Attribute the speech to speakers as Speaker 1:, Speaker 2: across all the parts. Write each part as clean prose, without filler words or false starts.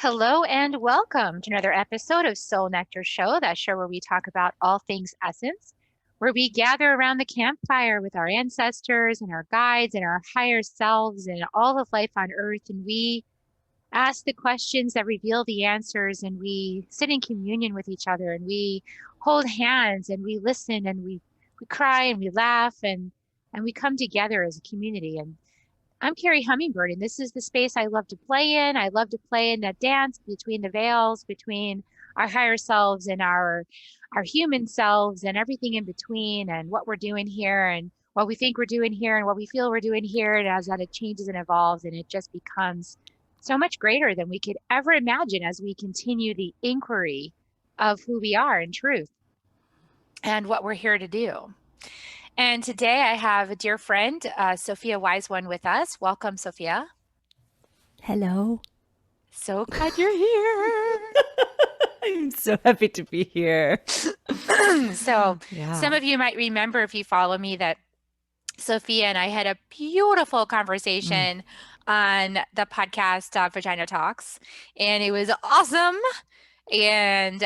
Speaker 1: Hello and welcome to another episode of Soul Nectar Show, that show where we talk about all things essence, where we gather around the campfire with our ancestors and our guides and our higher selves and all of life on earth. And we ask the questions that reveal the answers, and we sit in communion with each other, and we hold hands, and we listen, and we cry, and we laugh, and we come together as a community. And I'm Carrie Hummingbird, and this is the space I love to play in. I love to play in that dance between the veils, between our higher selves and our human selves, and everything in between, and what we're doing here, and what we think we're doing here, and what we feel we're doing here. And as that, it changes and evolves, and it just becomes so much greater than we could ever imagine as we continue the inquiry of who we are in truth and what we're here to do. And today I have a dear friend, Sophia Wise One, with us. Welcome, Sophia.
Speaker 2: Hello.
Speaker 1: So glad you're here.
Speaker 2: I'm so happy to be here.
Speaker 1: So
Speaker 2: Yeah.
Speaker 1: some of you might remember, if you follow me, that Sophia and I had a beautiful conversation on the podcast Vagina Talks, and it was awesome. And,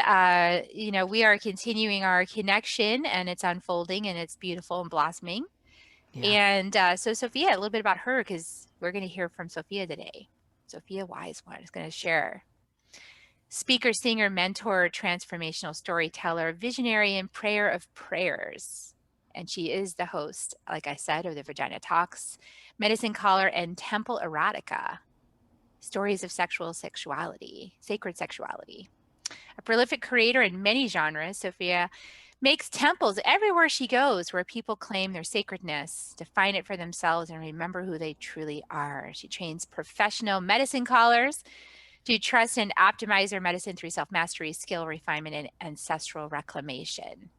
Speaker 1: we are continuing our connection, and it's unfolding, and it's beautiful and blossoming.
Speaker 2: Yeah.
Speaker 1: And so Sophia, a little bit about her, because we're going to hear from Sophia today. Sophia Wise One is going to share. Speaker, singer, mentor, transformational storyteller, visionary, and prayer of prayers. And she is the host, like I said, of the Vagina Talks, Medicine Collar, and Temple Erotica, stories of sexuality, sacred sexuality. A prolific creator in many genres, Sophia makes temples everywhere she goes, where people claim their sacredness, define it for themselves, and remember who they truly are. She trains professional medicine callers to trust and optimize their medicine through self-mastery, skill refinement, and ancestral reclamation.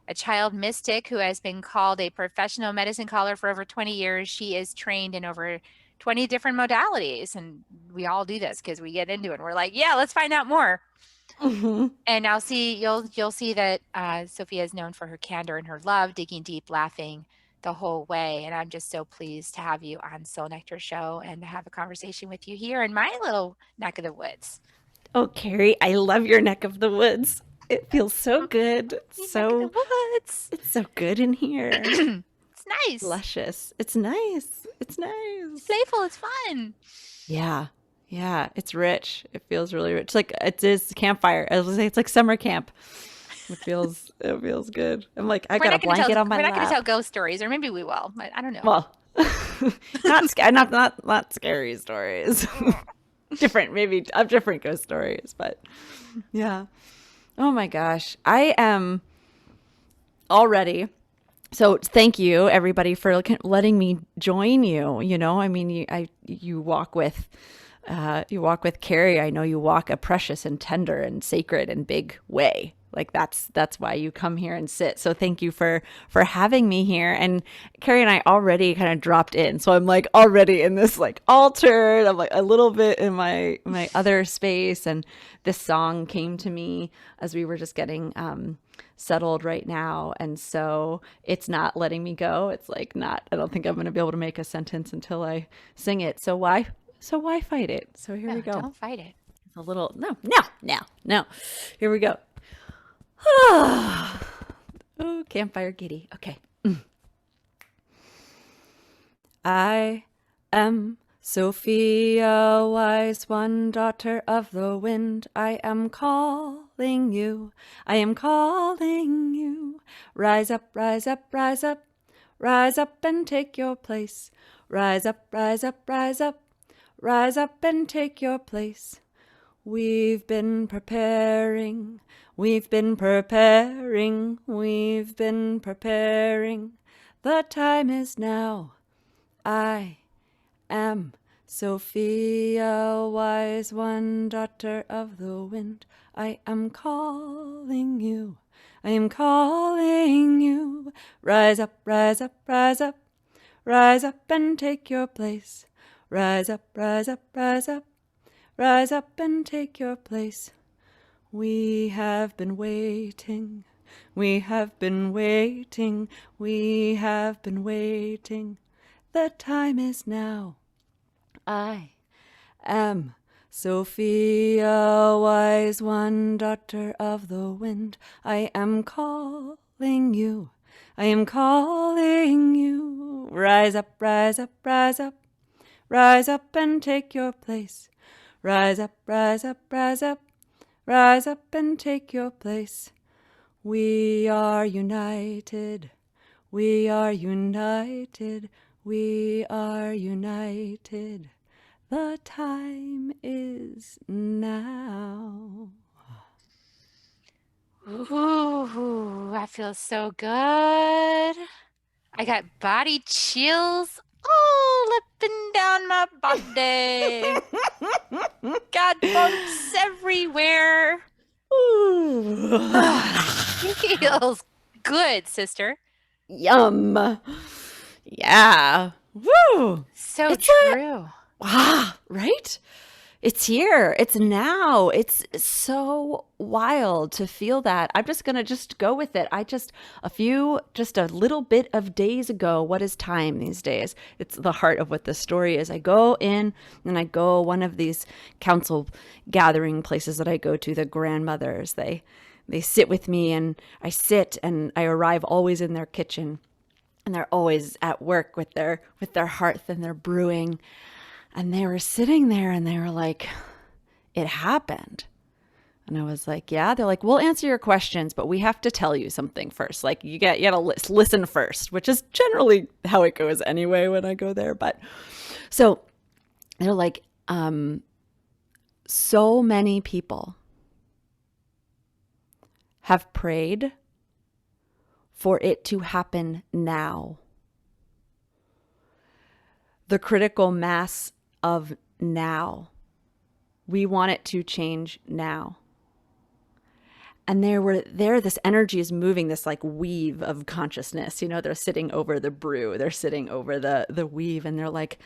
Speaker 1: A child mystic who has been called a professional medicine caller for over 20 years, she is trained in over 20 different modalities. And we all do this because we get into it and we're like, yeah, let's find out more.
Speaker 2: Mm-hmm.
Speaker 1: And you'll see that Sophia is known for her candor and her love, digging deep, laughing the whole way. And I'm just so pleased to have you on Soul Nectar Show and to have a conversation with you here in my little neck of the woods.
Speaker 2: Oh, Carrie, I love your neck of the woods. It feels so good.
Speaker 1: Neck of the woods.
Speaker 2: It's so good in here.
Speaker 1: It's nice.
Speaker 2: Luscious. It's nice. It's nice.
Speaker 1: It's playful. It's fun.
Speaker 2: Yeah. Yeah. It's rich. It feels really rich. Like it is campfire. I was gonna say it's like summer camp. It feels good. I'm like, I got a blanket on my lap.
Speaker 1: We're not going to tell ghost stories, or maybe we will. I don't know.
Speaker 2: Well, not scary stories. Different, maybe different ghost stories, but yeah. Oh my gosh, I am already. So thank you everybody for letting me join you. I mean, you walk with. You walk with Carrie. I know you walk a precious and tender and sacred and big way. Like that's why you come here and sit. So thank you for having me here. And Carrie and I already kind of dropped in. So I'm like already in this like altered. I'm like a little bit in my other space. And this song came to me as we were just getting settled right now. And so it's not letting me go. It's like not, I don't think I'm going to be able to make a sentence until I sing it. So why fight it? So here we go.
Speaker 1: Don't fight it.
Speaker 2: A little, no. Here we go. Oh, campfire giddy. Okay. I am Sophia Wise One, daughter of the wind. I am calling you. I am calling you. Rise up, rise up, rise up. Rise up and take your place. Rise up, rise up, rise up. Rise up and take your place. We've been preparing. We've been preparing. We've been preparing. The time is now. I am Sophia Wise One, daughter of the wind. I am calling you. I am calling you. Rise up, rise up, rise up. Rise up and take your place. Rise up, rise up, rise up. Rise up and take your place. We have been waiting. We have been waiting. We have been waiting. The time is now. I am Sophia Wise One, daughter of the wind, I am calling you. I am calling you. Rise up, rise up, rise up. Rise up and take your place. Rise up, rise up, rise up. Rise up and take your place. We are united. We are united. We are united. The time is now.
Speaker 1: Ooh, I feel so good. I got body chills all up and down my body. Got bumps everywhere.
Speaker 2: Ooh.
Speaker 1: Feels good, sister.
Speaker 2: Yum. Yeah. Woo.
Speaker 1: So
Speaker 2: It's
Speaker 1: true.
Speaker 2: right? It's here. It's now. It's so wild to feel that. I'm just going to just go with it. Just a little bit of days ago, what is time these days? It's the heart of what the story is. I go in and I go one of these council gathering places that I go to, the grandmothers. They sit with me and I sit and I arrive always in their kitchen. And they're always at work with their hearth and their brewing. And they were sitting there and they were like, it happened. And I was like, yeah. They're like, we'll answer your questions, but we have to tell you something first. Like you gotta listen first, which is generally how it goes anyway when I go there. But so they're like, so many people have prayed for it to happen now. The critical mass of now. We want it to change now. And this energy is moving, this like weave of consciousness. You know, they're sitting over the brew, they're sitting over the weave, and they're like,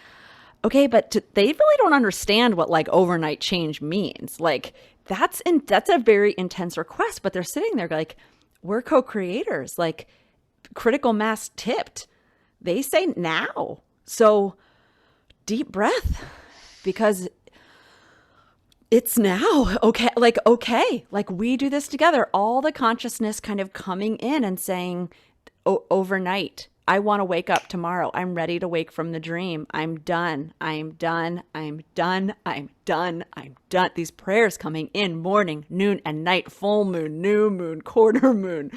Speaker 2: okay, but they really don't understand what like overnight change means. Like that's a very intense request, but they're sitting there like, we're co-creators, like critical mass tipped. They say now. So deep breath, because it's now. Okay. Like we do this together. All the consciousness kind of coming in and saying overnight, I want to wake up tomorrow. I'm ready to wake from the dream. I'm done. I'm done. I'm done. I'm done. I'm done. These prayers coming in morning, noon, and night, full moon, new moon, quarter moon,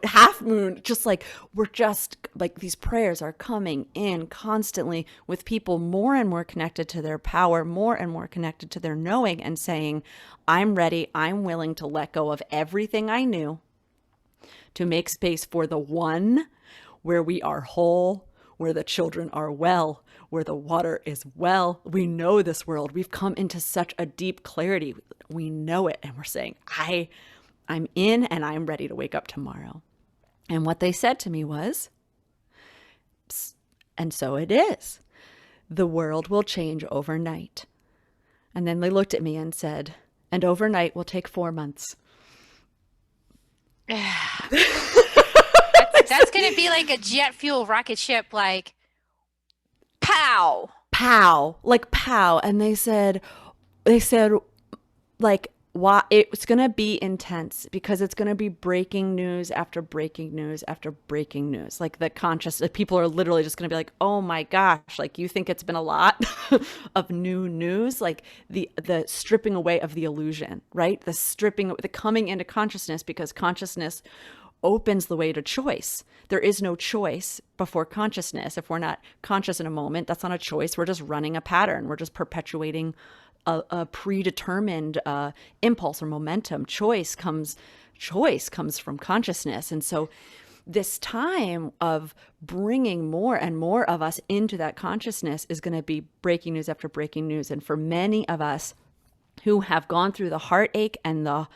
Speaker 2: half moon, just like we're just like these prayers are coming in constantly with people more and more connected to their power, more and more connected to their knowing and saying, I'm ready. I'm willing to let go of everything I knew to make space for the one where we are whole, where the children are well, where the water is well. We know this world. We've come into such a deep clarity. We know it. And we're saying, I'm in and I'm ready to wake up tomorrow. And what they said to me was, and so it is. The world will change overnight. And then they looked at me and said, and overnight will take 4 months.
Speaker 1: That's going to be like a jet fuel rocket ship, like, pow.
Speaker 2: Pow. Like, pow. And they said, like, why it's going to be intense because it's going to be breaking news after breaking news after breaking news. Like people are literally just going to be like, oh my gosh, like you think it's been a lot of new news, like the stripping away of the illusion, right? The coming into consciousness, because consciousness opens the way to choice. There is no choice before consciousness. If we're not conscious in a moment, that's not a choice. We're just running a pattern. We're just perpetuating a predetermined impulse or momentum. Choice comes from consciousness. And so this time of bringing more and more of us into that consciousness is going to be breaking news after breaking news. And for many of us who have gone through the heartache and the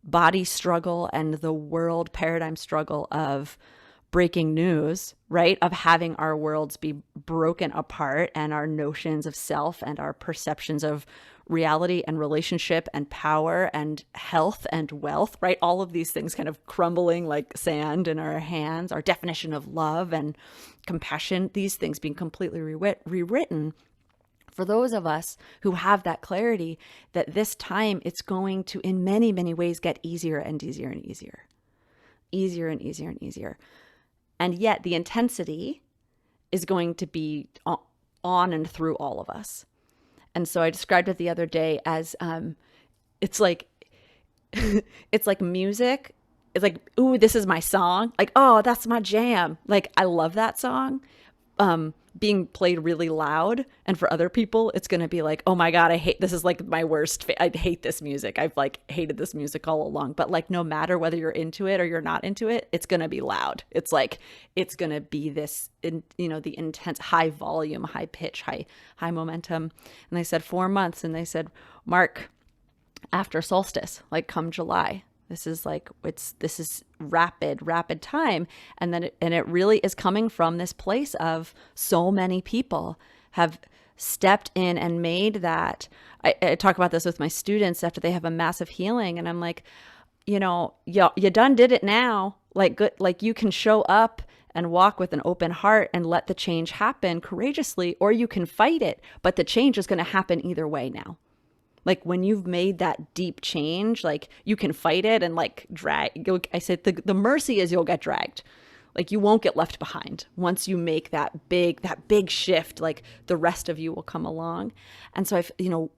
Speaker 2: body struggle and the world paradigm struggle of breaking news, right? Of having our worlds be broken apart and our notions of self and our perceptions of reality and relationship and power and health and wealth, right? All of these things kind of crumbling like sand in our hands, our definition of love and compassion, these things being completely rewritten. For those of us who have that clarity, that this time it's going to, in many, many ways, get easier and easier and easier, easier and easier and easier. And yet the intensity is going to be on and through all of us. And so I described it the other day as it's like it's like music. It's like, ooh, this is my song. Like, oh, that's my jam. Like, I love that song. Being played really loud, and for other people it's going to be like, oh my god, I hate this. Is like my worst I hate this music. I've like hated this music all along. But like, no matter whether you're into it or you're not into it, it's going to be loud. It's like, it's going to be this, the intense, high volume, high pitch, high momentum. And they said 4 months, and they said, Mark, after solstice, like come July, this is like, this is rapid time. And then it really is coming from this place of so many people have stepped in and made that. I talk about this with my students after they have a massive healing, and I'm like, you done did it now. Like, good, like you can show up and walk with an open heart and let the change happen courageously, or you can fight it, but the change is going to happen either way now. Like when you've made that deep change, like you can fight it and like drag. I said the mercy is you'll get dragged. Like you won't get left behind. Once you make that big shift, like the rest of you will come along. And so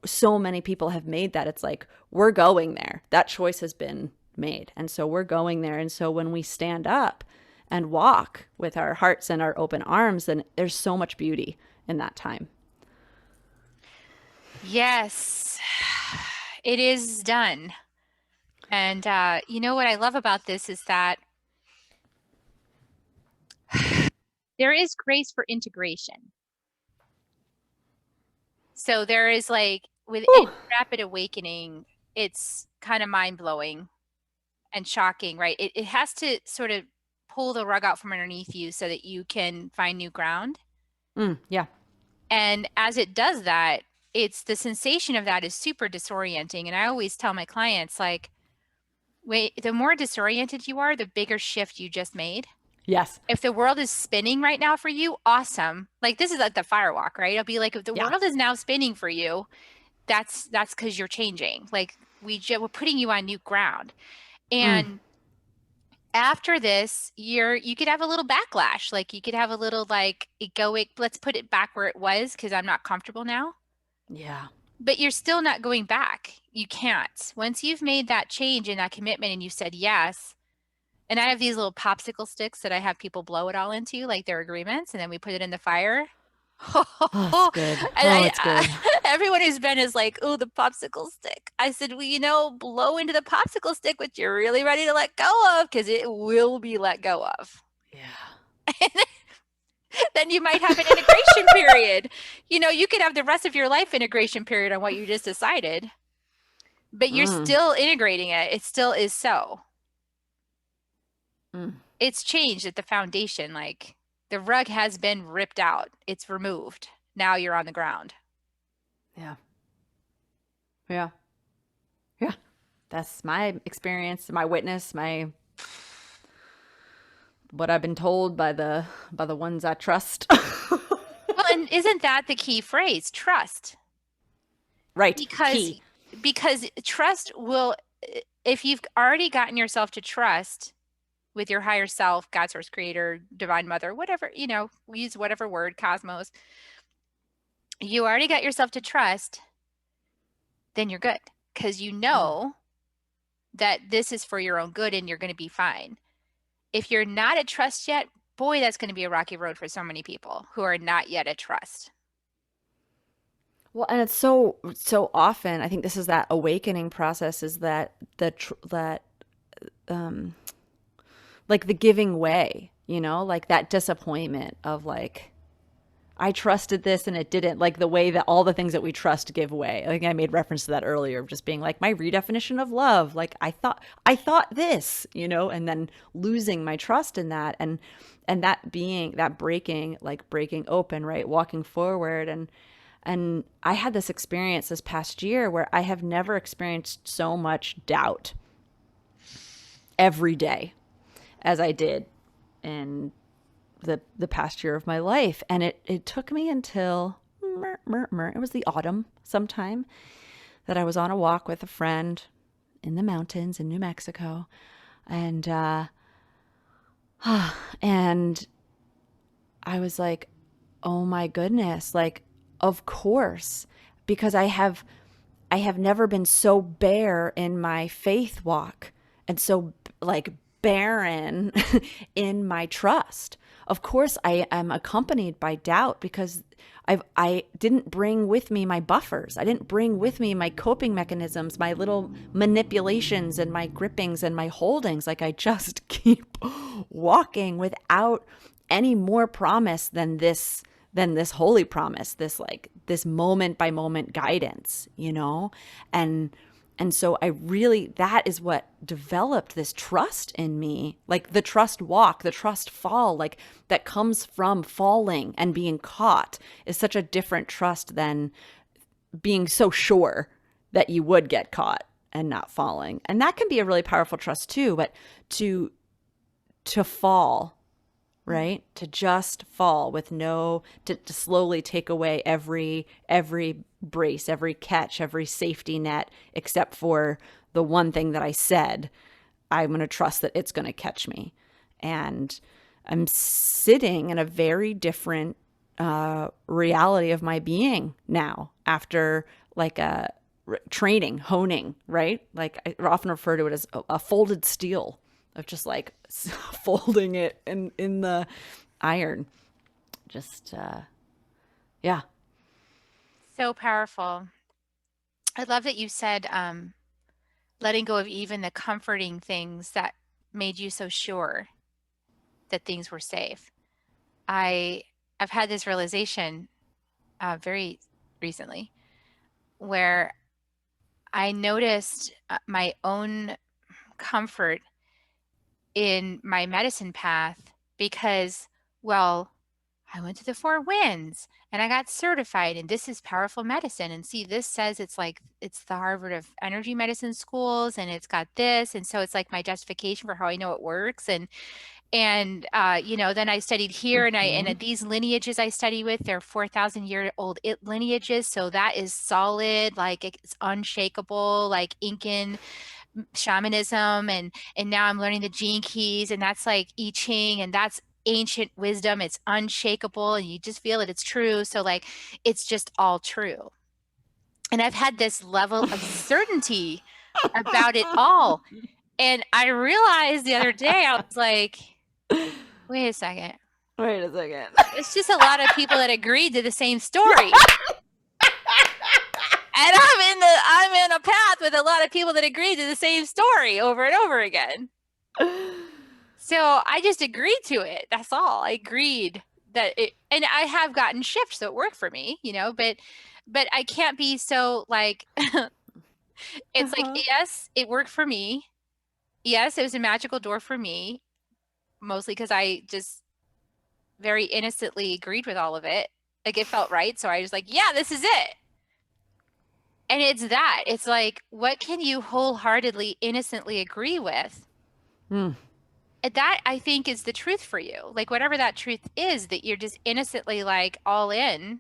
Speaker 2: so many people have made that. It's like, we're going there. That choice has been made. And so we're going there. And so when we stand up and walk with our hearts and our open arms, then there's so much beauty in that time.
Speaker 1: Yes, it is done. And what I love about this is that there is grace for integration. So there is like, with any rapid awakening, it's kind of mind-blowing and shocking, right? It has to sort of pull the rug out from underneath you so that you can find new ground.
Speaker 2: Yeah.
Speaker 1: And as it does that, it's the sensation of that is super disorienting. And I always tell my clients, like, wait, the more disoriented you are, the bigger shift you just made.
Speaker 2: Yes.
Speaker 1: If the world is spinning right now for you, awesome. Like this is like the firewalk, right? It'll be like, if the world is now spinning for you, that's because you're changing. Like we're putting you on new ground. And after this, you could have a little backlash. Like you could have a little like let's put it back where it was because I'm not comfortable now.
Speaker 2: Yeah.
Speaker 1: But you're still not going back. You can't. Once you've made that change and that commitment and you said yes, and I have these little popsicle sticks that I have people blow it all into, like their agreements, and then we put it in the fire.
Speaker 2: Oh, it's good. It's good.
Speaker 1: Everyone who's been is like, oh, the popsicle stick. I said, well, blow into the popsicle stick what you're really ready to let go of, because it will be let go of.
Speaker 2: Yeah.
Speaker 1: Then you might have an integration period. You could have the rest of your life integration period on what you just decided, but you're still integrating it. It still is so. It's changed at the foundation. Like the rug has been ripped out. It's removed. Now you're on the ground.
Speaker 2: Yeah. Yeah. Yeah. That's my experience, my witness, what I've been told by the ones I trust.
Speaker 1: Well, and isn't that the key phrase? Trust.
Speaker 2: Right.
Speaker 1: Because trust will, if you've already gotten yourself to trust with your higher self, God, source, creator, divine mother, whatever, we use whatever word, cosmos, you already got yourself to trust, then you're good. Because that this is for your own good and you're going to be fine. If you're not at trust yet, boy, that's going to be a rocky road for so many people who are not yet at trust.
Speaker 2: Well, and it's so often, I think this is that awakening process, is that like the giving way, like that disappointment of like, I trusted this and it didn't, like the way that all the things that we trust give way. I think I made reference to that earlier, of just being like my redefinition of love. Like I thought this, and then losing my trust in that, and that being that breaking open, right? Walking forward. And I had this experience this past year where I have never experienced so much doubt every day as I did in the past year of my life. And it took me until it was the autumn sometime that I was on a walk with a friend in the mountains in New Mexico. And, and I was like, oh my goodness, like, of course, because I have never been so bare in my faith walk and so like barren in my trust. Of course, I am accompanied by doubt because I didn't bring with me my buffers. I didn't bring with me my coping mechanisms, my little manipulations and my grippings and my holdings. Like I just keep walking without any more promise than this holy promise, this moment by moment guidance, you know? And so I really, that is what developed this trust in me, like the trust walk, the trust fall, like that comes from falling and being caught is such a different trust than being so sure that you would get caught and not falling. And that can be a really powerful trust too, but to fall, right? To just fall with to slowly take away every brace, every catch, every safety net, except for the one thing that I said, I'm going to trust that it's going to catch me. And I'm sitting in a very different reality of my being now after like a training, honing, right? Like I often refer to it as a folded steel of just like folding it in the iron. Just, yeah.
Speaker 1: So powerful. I love that you said letting go of even the comforting things that made you so sure that things were safe. I've had this realization very recently where I noticed my own comfort in my medicine path because, well, I went to the Four Winds and I got certified and this is powerful medicine. And see, this says it's like, it's the Harvard of energy medicine schools and it's got this. And so it's like my justification for how I know it works. And you know, then I studied here and these lineages I study with, they're 4,000-year-old lineages. So that is solid, like it's unshakable, like Incan shamanism. And now I'm learning the gene keys and that's like I Ching and that's ancient wisdom. It's unshakable and you just feel that it's true. So like, it's just all true. And I've had this level of certainty about it all. And I realized the other day, I was like, wait a second. It's just a lot of people that agreed to the same story. And I'm in a path with a lot of people that agreed to the same story over and over again. So I just agreed to it. That's all. I agreed that it, and I have gotten shifts that work for me, you know, but I can't be so like, it's like, yes, it worked for me. Yes, it was a magical door for me, mostly because I just very innocently agreed with all of it. Like it felt right. So I was like, yeah, this is it. And it's that. It's like, what can you wholeheartedly, innocently agree with? That I think is the truth for you. Like whatever that truth is, that you're just innocently like all in.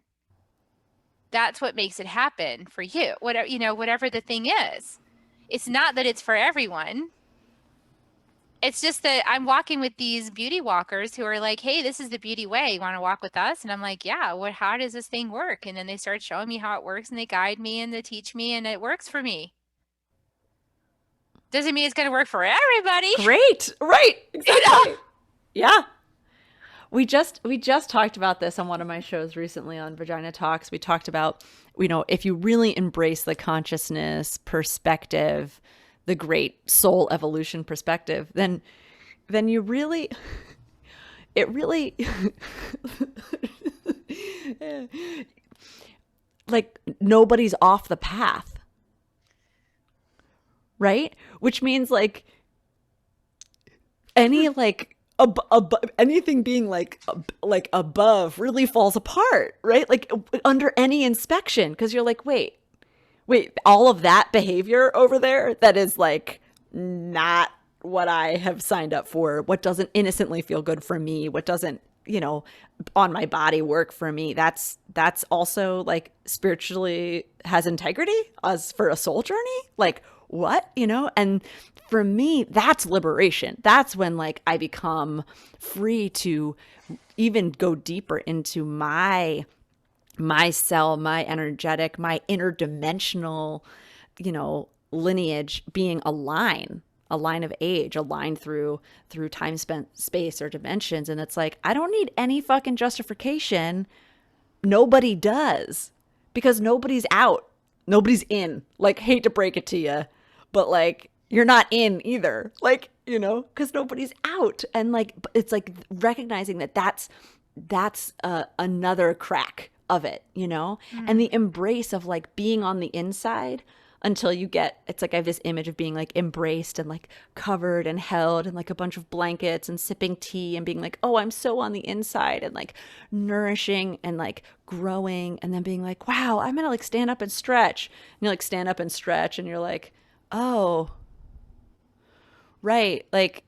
Speaker 1: That's what makes it happen for you. Whatever, you know, whatever the thing is. It's not that it's for everyone. It's just that I'm walking with these beauty walkers who are like, hey, this is the beauty way. You want to walk with us? And I'm like, yeah, how does this thing work? And then they start showing me how it works and they guide me and they teach me and it works for me. Doesn't mean it's going to work for everybody.
Speaker 2: Great. Right. Exactly.
Speaker 1: You know?
Speaker 2: Yeah. We just talked about this on one of my shows recently on Vagina Talks. We talked about, you know, if you really embrace the consciousness perspective, the great soul evolution perspective, then you really, it really, like nobody's off the path, right? Which means like any like anything being like above really falls apart, right? Like under any inspection, because you're like, wait, all of that behavior over there that is like not what I have signed up for, what doesn't innocently feel good for me, what doesn't you know, on my body work for me, that's also like spiritually has integrity as for a soul journey. Like what, you know? And for me, that's liberation. That's when like I become free to even go deeper into my cell, my energetic, my interdimensional, you know, lineage being a line of age, a line through time spent space or dimensions. And it's like, I don't need any fucking justification. Nobody does, because nobody's out. Nobody's in. Like, hate to break it to you, but like, you're not in either. Like, you know, because nobody's out. And like, it's like recognizing that that's another crack of it, you know? And the embrace of like being on the inside until you get, it's like I have this image of being like embraced and like covered and held in like a bunch of blankets and sipping tea and being like, oh, I'm so on the inside, and like nourishing and like growing, and then being like, wow, I'm gonna like stand up and stretch. And you like stand up and stretch and you're like, oh, right. Like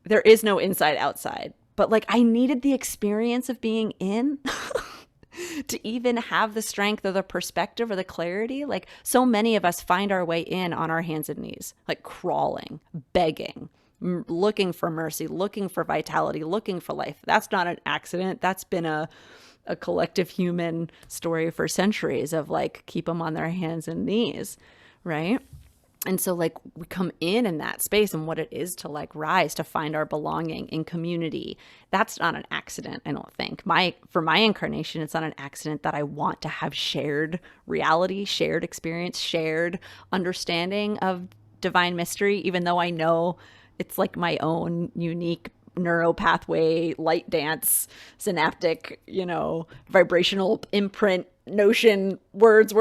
Speaker 2: there is no inside outside. But like I needed the experience of being in to even have the strength or the perspective or the clarity. Like so many of us find our way in on our hands and knees, like crawling, begging, looking for mercy, looking for vitality, looking for life. That's not an accident. That's been a collective human story for centuries of like keep them on their hands and knees, right? And so like we come in that space and what it is to like rise, to find our belonging in community. That's not an accident, I don't think. For my incarnation, it's not an accident that I want to have shared reality, shared experience, shared understanding of divine mystery, even though I know it's like my own unique neuro pathway, light dance, synaptic, you know, vibrational imprint, notion, words,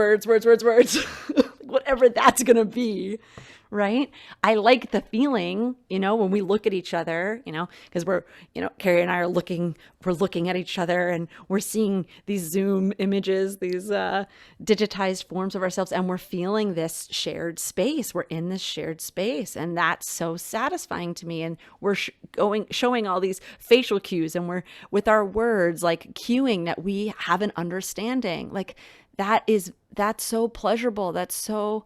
Speaker 2: whatever that's going to be, right? I like the feeling, you know, when we look at each other, you know, because we're, you know, Carrie and I we're looking at each other and we're seeing these Zoom images, these digitized forms of ourselves, and we're feeling this shared space. We're in this shared space, and that's so satisfying to me. And we're showing all these facial cues, and we're with our words, like cueing that we have an understanding. Like that's so pleasurable. That's so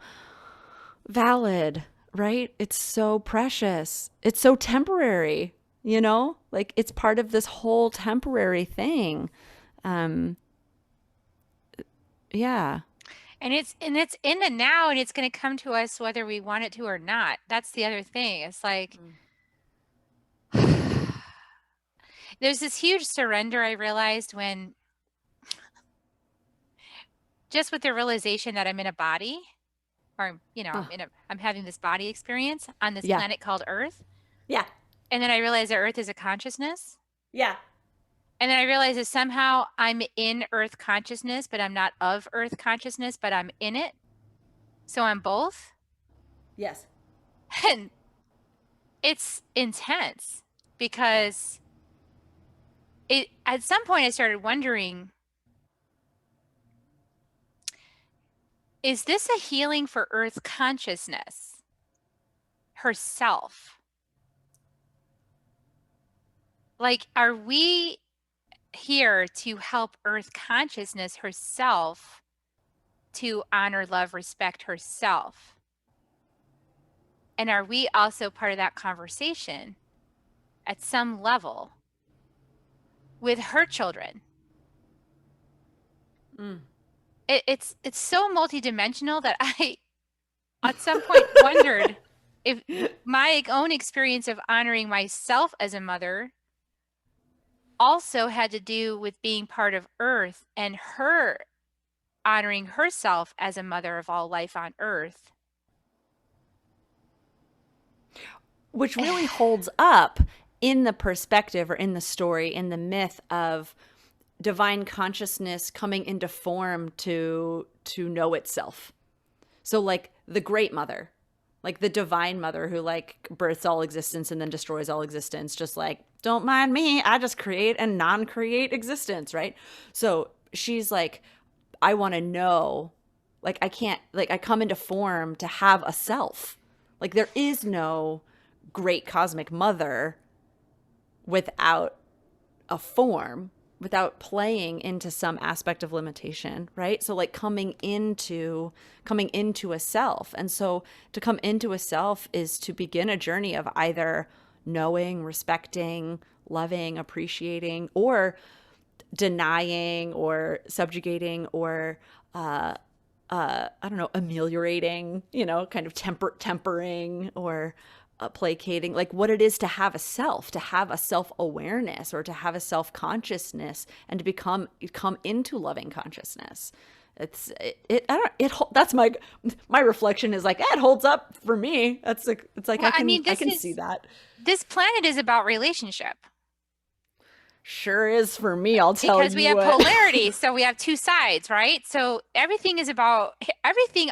Speaker 2: valid, right? It's so precious. It's so temporary, you know? Like it's part of this whole temporary thing. Yeah.
Speaker 1: And it's in the now, and it's going to come to us whether we want it to or not. That's the other thing. It's like there's this huge surrender I realized when just with the realization that I'm in a body, or you know, I'm having this body experience on this planet called Earth.
Speaker 2: Yeah.
Speaker 1: And then I realized that Earth is a consciousness.
Speaker 2: Yeah.
Speaker 1: And then I realized that somehow I'm in Earth consciousness, but I'm not of Earth consciousness, but I'm in it. So I'm both.
Speaker 2: Yes.
Speaker 1: And it's intense because at some point I started wondering, is this a healing for Earth consciousness herself? Like, are we here to help Earth consciousness herself to honor, love, respect herself? And are we also part of that conversation at some level with her children? It's so multidimensional that I at some point wondered if my own experience of honoring myself as a mother also had to do with being part of Earth and her honoring herself as a mother of all life on Earth.
Speaker 2: Which really holds up in the perspective or in the story, in the myth of divine consciousness coming into form to know itself. So like the great mother, like the divine mother who like births all existence and then destroys all existence, just like, don't mind me, I just create and non-create existence, right? So she's like, I want to know, like I can't, like I come into form to have a self. Like there is no great cosmic mother without a form, without playing into some aspect of limitation, right? So like coming into a self. And so to come into a self is to begin a journey of either knowing, respecting, loving, appreciating, or denying or subjugating or I don't know, ameliorating, kind of tempering or placating, like what it is to have a self, to have a self-awareness or to have a self-consciousness and to come into loving consciousness. That's my reflection is like, it holds up for me. It's like,
Speaker 1: Well,
Speaker 2: I can see that.
Speaker 1: this planet is about relationship.
Speaker 2: Sure is for me, I'll tell
Speaker 1: Because we
Speaker 2: you
Speaker 1: have
Speaker 2: what.
Speaker 1: polarity, so we have two sides, right? So everything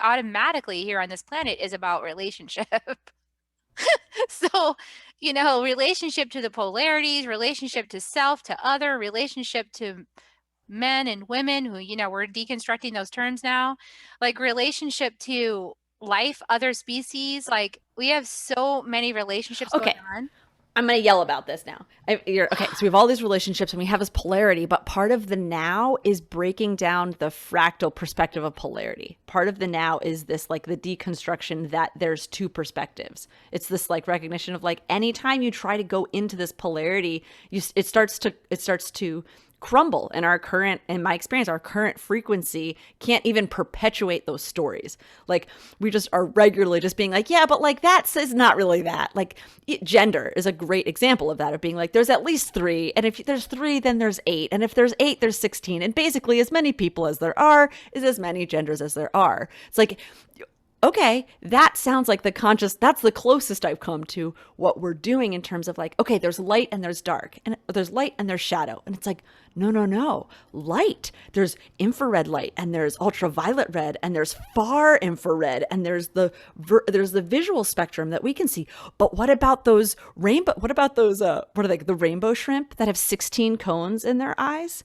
Speaker 1: automatically here on this planet is about relationship. So, relationship to the polarities, relationship to self, to other, relationship to men and women who, we're deconstructing those terms now, like relationship to life, other species, like we have so many relationships going
Speaker 2: Okay,
Speaker 1: on.
Speaker 2: I'm going to yell about this now. Okay, so we have all these relationships and we have this polarity, but part of the now is breaking down the fractal perspective of polarity. Part of the now is this like the deconstruction that there's two perspectives. It's this like recognition of like anytime you try to go into this polarity, it starts to crumble in my experience, our current frequency can't even perpetuate those stories. Like we just are regularly just being like, yeah, but like that says not really that. Like gender is a great example of that, of being like, there's at least 3. And if there's 3, then there's 8. And if there's 8, there's 16. And basically as many people as there are is as many genders as there are. It's like, okay, that sounds like that's the closest I've come to what we're doing in terms of like, okay, there's light and there's dark, and there's light and there's shadow. And it's like, no. Light, there's infrared light and there's ultraviolet red and there's far infrared and there's the visual spectrum that we can see. But what about those what are they, the rainbow shrimp that have 16 cones in their eyes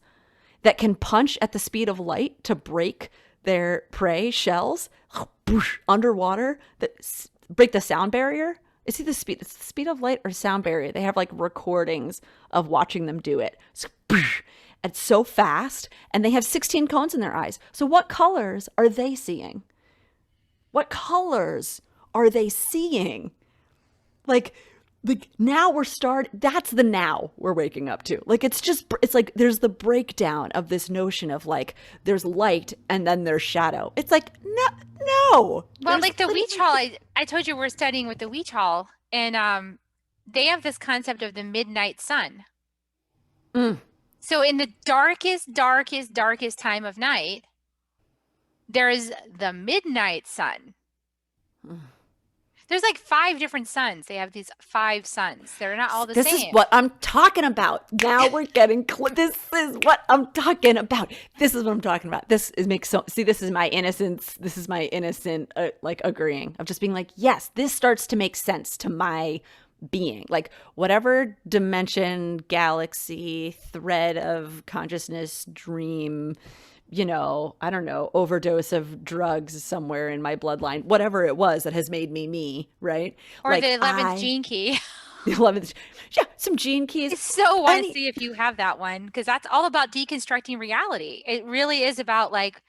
Speaker 2: that can punch at the speed of light to break their prey shells underwater, that break the sound barrier? Is it the speed of light or sound barrier? They have like recordings of watching them do it. It's so fast, and they have 16 cones in their eyes. So what colors are they seeing? What colors are they seeing? Like now that's the now we're waking up to. Like it's like there's the breakdown of this notion of like there's light and then there's shadow. It's like no.
Speaker 1: Well, like the Weechal, I told you we're studying with the Weechal, and they have this concept of the midnight sun. So in the darkest time of night, there is the midnight sun. There's like 5 different suns. They have these 5 suns. They're not all the same.
Speaker 2: This is what I'm talking about. Now we're getting this is what I'm talking about. This is what I'm talking about. This is my innocence. This is my innocent like agreeing of just being like, yes, this starts to make sense to my being. Like whatever dimension, galaxy, thread of consciousness, dream, I don't know, overdose of drugs somewhere in my bloodline, whatever it was that has made me, right?
Speaker 1: Or
Speaker 2: like
Speaker 1: the 11th gene key.
Speaker 2: The 11th, yeah, some gene keys.
Speaker 1: I so want to see if you have that one, because that's all about deconstructing reality. It really is about like,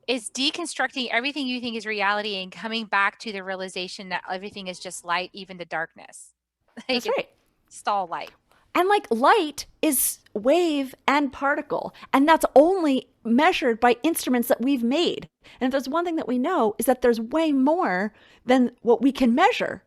Speaker 1: it's deconstructing everything you think is reality and coming back to the realization that everything is just light, even the darkness. Like,
Speaker 2: that's right.
Speaker 1: It's all light.
Speaker 2: And like light is wave and particle, and that's only measured by instruments that we've made. And if there's one thing that we know is that there's way more than what we can measure.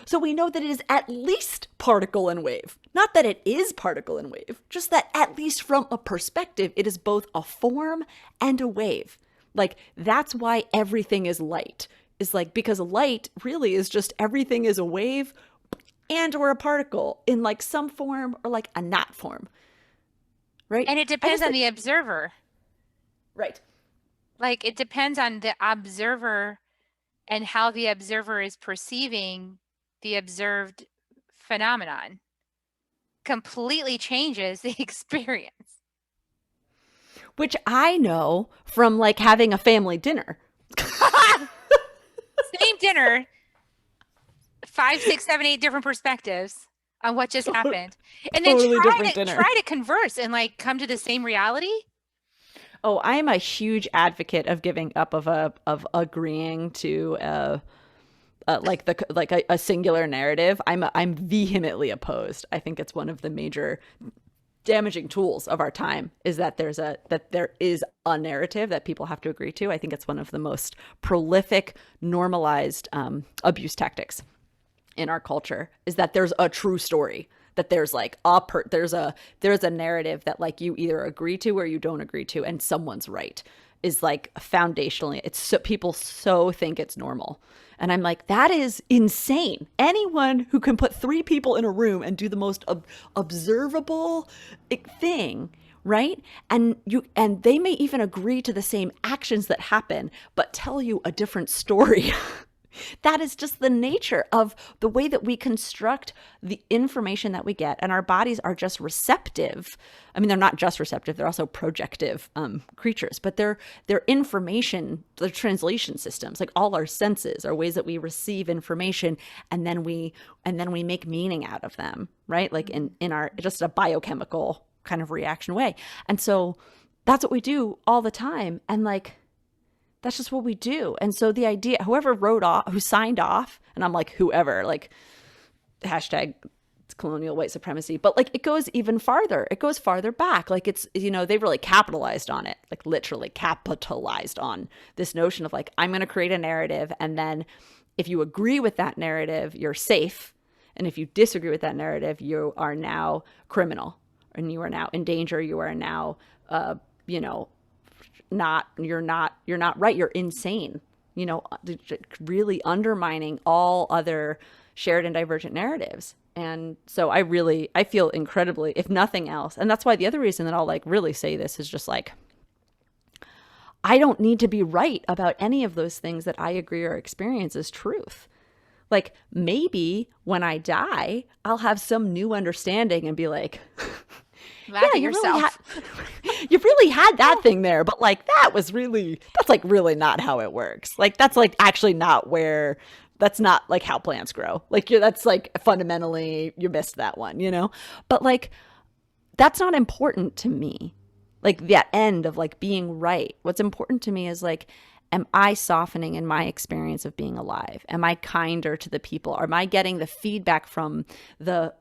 Speaker 2: So we know that it is at least particle and wave. Not that it is particle and wave, just that at least from a perspective, it is both a form and a wave. Like that's why everything is light. Is like because light really is just everything is a wave and or a particle in like some form or like a not form. Right?
Speaker 1: And it depends on the observer.
Speaker 2: Right.
Speaker 1: Like it depends on the observer and how the observer is perceiving the observed phenomenon. Completely changes the experience.
Speaker 2: Which I know from like having a family dinner.
Speaker 1: Same dinner, 5, 6, 7, 8 different perspectives on what just happened, and then
Speaker 2: Totally different dinner.
Speaker 1: try to converse and like come to the same reality.
Speaker 2: Oh, I am a huge advocate of giving up of agreeing to a singular narrative. I'm vehemently opposed. I think it's one of the major damaging tools of our time is that there is a narrative that people have to agree to. I think it's one of the most prolific, normalized abuse tactics in our culture is that there's a true story, that there's like there's a narrative that like you either agree to or you don't agree to, and someone's right is like foundationally, it's so people so think it's normal. And I'm like, that is insane. Anyone who can put 3 people in a room and do the most observable thing, right? And they may even agree to the same actions that happen, but tell you a different story. That is just the nature of the way that we construct the information that we get. And our bodies are just receptive. I mean, they're not just receptive, they're also projective creatures, but they're information, the translation systems, like all our senses are ways that we receive information and then we make meaning out of them, right? Like in our, just a biochemical kind of reaction way. And so that's what we do all the time. And like, that's just what we do. And so the idea, who signed off, and I'm like, whoever, like hashtag colonial white supremacy, but like it goes even farther. It goes farther back. Like it's, they really capitalized on it, like literally capitalized on this notion of like, I'm going to create a narrative. And then if you agree with that narrative, you're safe. And if you disagree with that narrative, you are now criminal and you are now in danger. You are now, you're not right. You're insane, really undermining all other shared and divergent narratives. And so I feel incredibly, if nothing else. And that's why the other reason that I'll like really say this is just like, I don't need to be right about any of those things that I agree or experience as truth. Like maybe when I die, I'll have some new understanding and be like,
Speaker 1: Laugh at yourself.
Speaker 2: You really had that thing there, but like that's like really not how it works. Like that's like actually not that's not like how plants grow. Like that's like fundamentally you missed that one, But like that's not important to me. Like that end of like being right. What's important to me is like, am I softening in my experience of being alive? Am I kinder to the people? Am I getting the feedback from the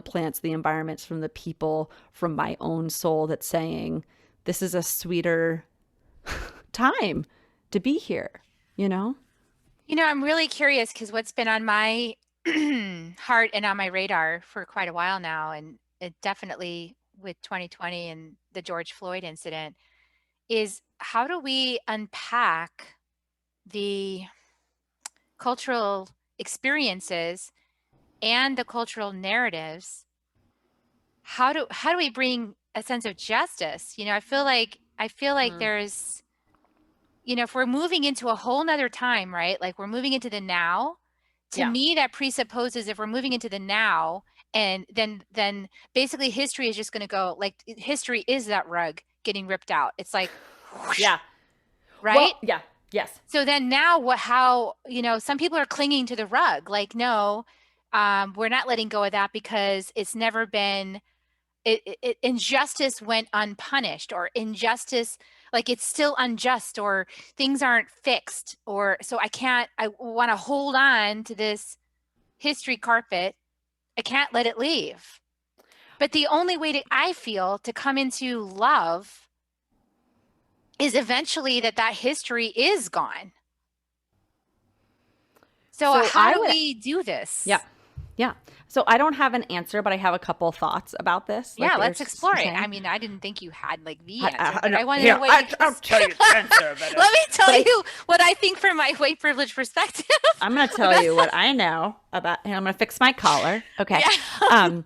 Speaker 2: plants, the environments, from the people, from my own soul that's saying, this is a sweeter time to be here,
Speaker 1: I'm really curious because what's been on my heart and on my radar for quite a while now, and it definitely with 2020 and the George Floyd incident, is how do we unpack the cultural experiences and the cultural narratives? How do we bring a sense of justice? I feel like there's, if we're moving into a whole nother time, right? Like we're moving into the now. To me, that presupposes if we're moving into the now, and then basically history is just going to go like history is that rug getting ripped out. It's like, whoosh, right?
Speaker 2: Well, yeah. Yes.
Speaker 1: So then now how, some people are clinging to the rug. Like, no, we're not letting go of that because it's never been, injustice went unpunished, or injustice, like it's still unjust, or things aren't fixed, or so I want to hold on to this history carpet. I can't let it leave. But the only way I feel to come into love is eventually that history is gone. So how do we do this?
Speaker 2: Yeah. Yeah. So I don't have an answer, but I have a couple thoughts about this.
Speaker 1: Yeah, let's explore it. I mean, I didn't think you had like the answer, but I wanted to wait.
Speaker 2: I'll tell you the answer.
Speaker 1: Let me tell you what I think from my white privilege perspective.
Speaker 2: I'm going to tell you what I know about, and I'm going to fix my collar. Okay. Yeah.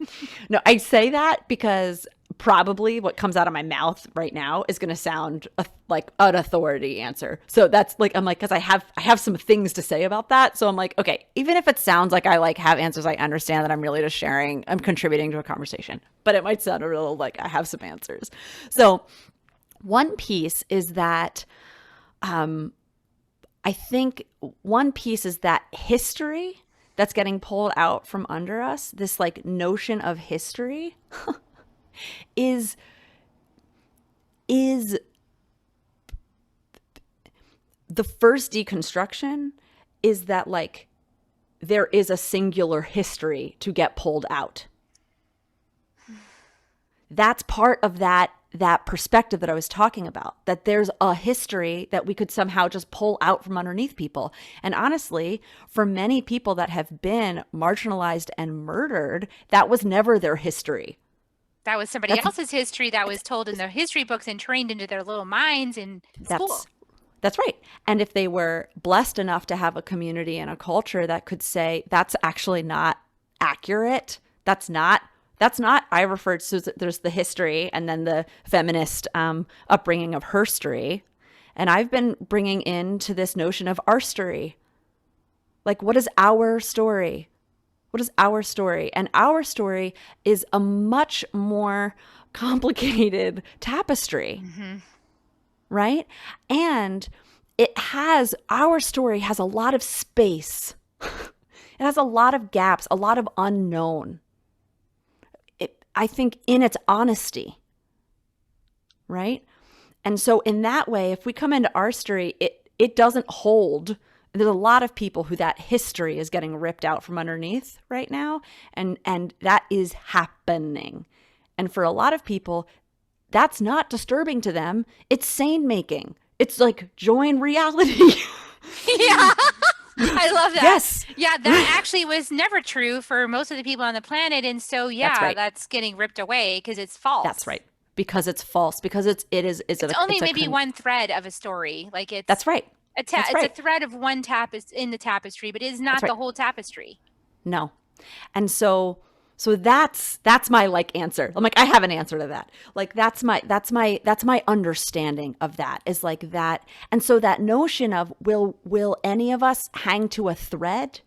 Speaker 2: No, I say that because probably what comes out of my mouth right now is going to sound like an authority answer. So that's like, I'm like, cause I have some things to say about that. So I'm like, okay, even if it sounds like I like have answers, I understand that I'm really just sharing, I'm contributing to a conversation, but it might sound a little like I have some answers. So one piece is that, I think one piece is that history that's getting pulled out from under us, this like notion of history is is the first deconstruction is that like there is a singular history to get pulled out. That's part of that perspective that I was talking about, that there's a history that we could somehow just pull out from underneath people. And honestly, for many people that have been marginalized and murdered, that was never their history.
Speaker 1: That was somebody else's history that was told in their history books and trained into their little minds in school.
Speaker 2: That's right. And if they were blessed enough to have a community and a culture that could say, that's actually not accurate, that's not, I referred to, there's the history and then the feminist upbringing of herstory. And I've been bringing into this notion of our story. Like, what is our story? What is our story? And our story is a much more complicated tapestry, right? And our story has a lot of space. It has a lot of gaps, a lot of unknown. I think in its honesty, right? And so in that way, if we come into our story, it doesn't hold. There's a lot of people who that history is getting ripped out from underneath right now. And that is happening. And for a lot of people, that's not disturbing to them. It's sane making. It's like join reality.
Speaker 1: Yeah. I love that.
Speaker 2: Yes.
Speaker 1: Yeah, that actually was never true for most of the people on the planet. And so, that's getting ripped away because it's false.
Speaker 2: That's right. Because it's false. Because it's
Speaker 1: only maybe one thread of a story. Like it's
Speaker 2: That's right.
Speaker 1: It's a thread of one tapestry in the tapestry, but it is not the whole tapestry.
Speaker 2: No. And so that's my like answer. I'm like, I have an answer to that. Like that's my understanding of that is like that. And so that notion of will any of us hang to a thread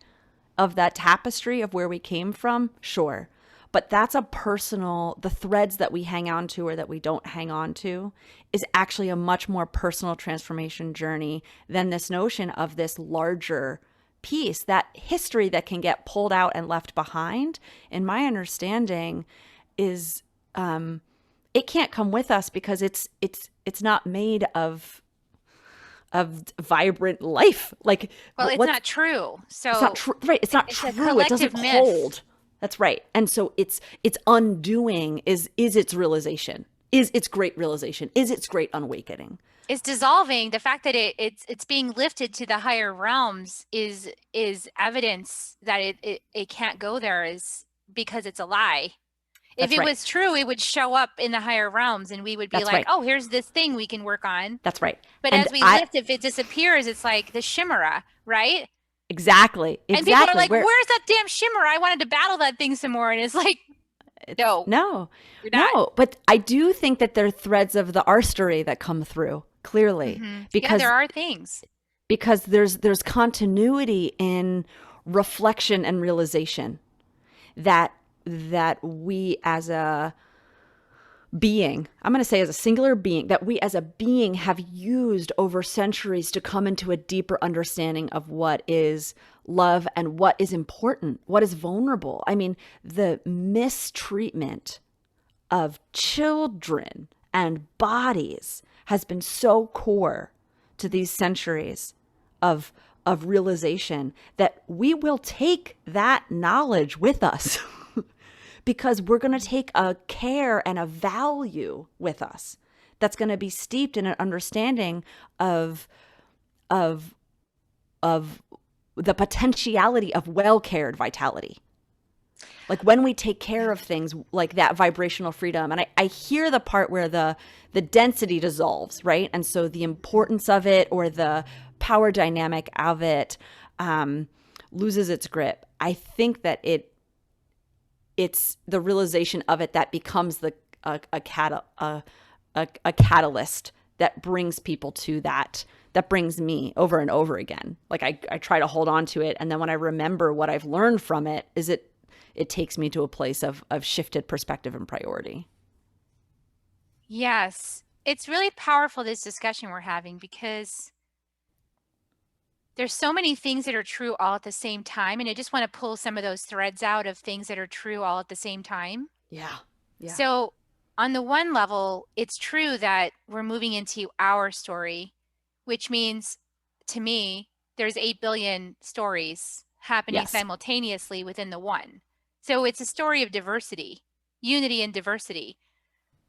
Speaker 2: of that tapestry of where we came from? Sure. But that's the threads that we hang on to or that we don't hang on to is actually a much more personal transformation journey than this notion of this larger piece, that history that can get pulled out and left behind. In my understanding is it can't come with us because it's not made of vibrant life. Like,
Speaker 1: well, it's not true. So
Speaker 2: it's not true, right? It's not true. It doesn't hold. That's right. And so its undoing is its realization, is its great realization, is its great awakening.
Speaker 1: It's dissolving. The fact that it's being lifted to the higher realms is evidence that it can't go there, is because it's a lie. If it was true, it would show up in the higher realms and we would be oh, here's this thing we can work on.
Speaker 2: That's right.
Speaker 1: But as we lift, if it disappears, it's like the chimera, right?
Speaker 2: Exactly.
Speaker 1: And people are like, where's that damn shimmer? I wanted to battle that thing some more. And it's like, no. But I do think that there are threads of the our story that come through clearly. Because there are things.
Speaker 2: Because there's continuity in reflection and realization that we as a being, I'm going to say as a singular being, that we as a being have used over centuries to come into a deeper understanding of what is love and what is important, what is vulnerable. I mean, the mistreatment of children and bodies has been so core to these centuries of realization that we will take that knowledge with us. Because we're going to take a care and a value with us that's going to be steeped in an understanding of the potentiality of well-cared vitality. Like when we take care of things like that vibrational freedom. And I hear the part where the density dissolves, right? And so the importance of it or the power dynamic of it loses its grip. I think that it's the realization of it that becomes a catalyst that brings people to that brings me over and over again. Like I try to hold on to it. And then when I remember what I've learned from it, it takes me to a place of shifted perspective and priority.
Speaker 1: Yes. It's really powerful, this discussion we're having, because there's so many things that are true all at the same time. And I just want to pull some of those threads out of things that are true all at the same time.
Speaker 2: Yeah. Yeah.
Speaker 1: So, on the one level, it's true that we're moving into our story, which means to me, there's 8 billion stories happening
Speaker 2: Yes.
Speaker 1: simultaneously within the one. So, it's a story of diversity, unity and diversity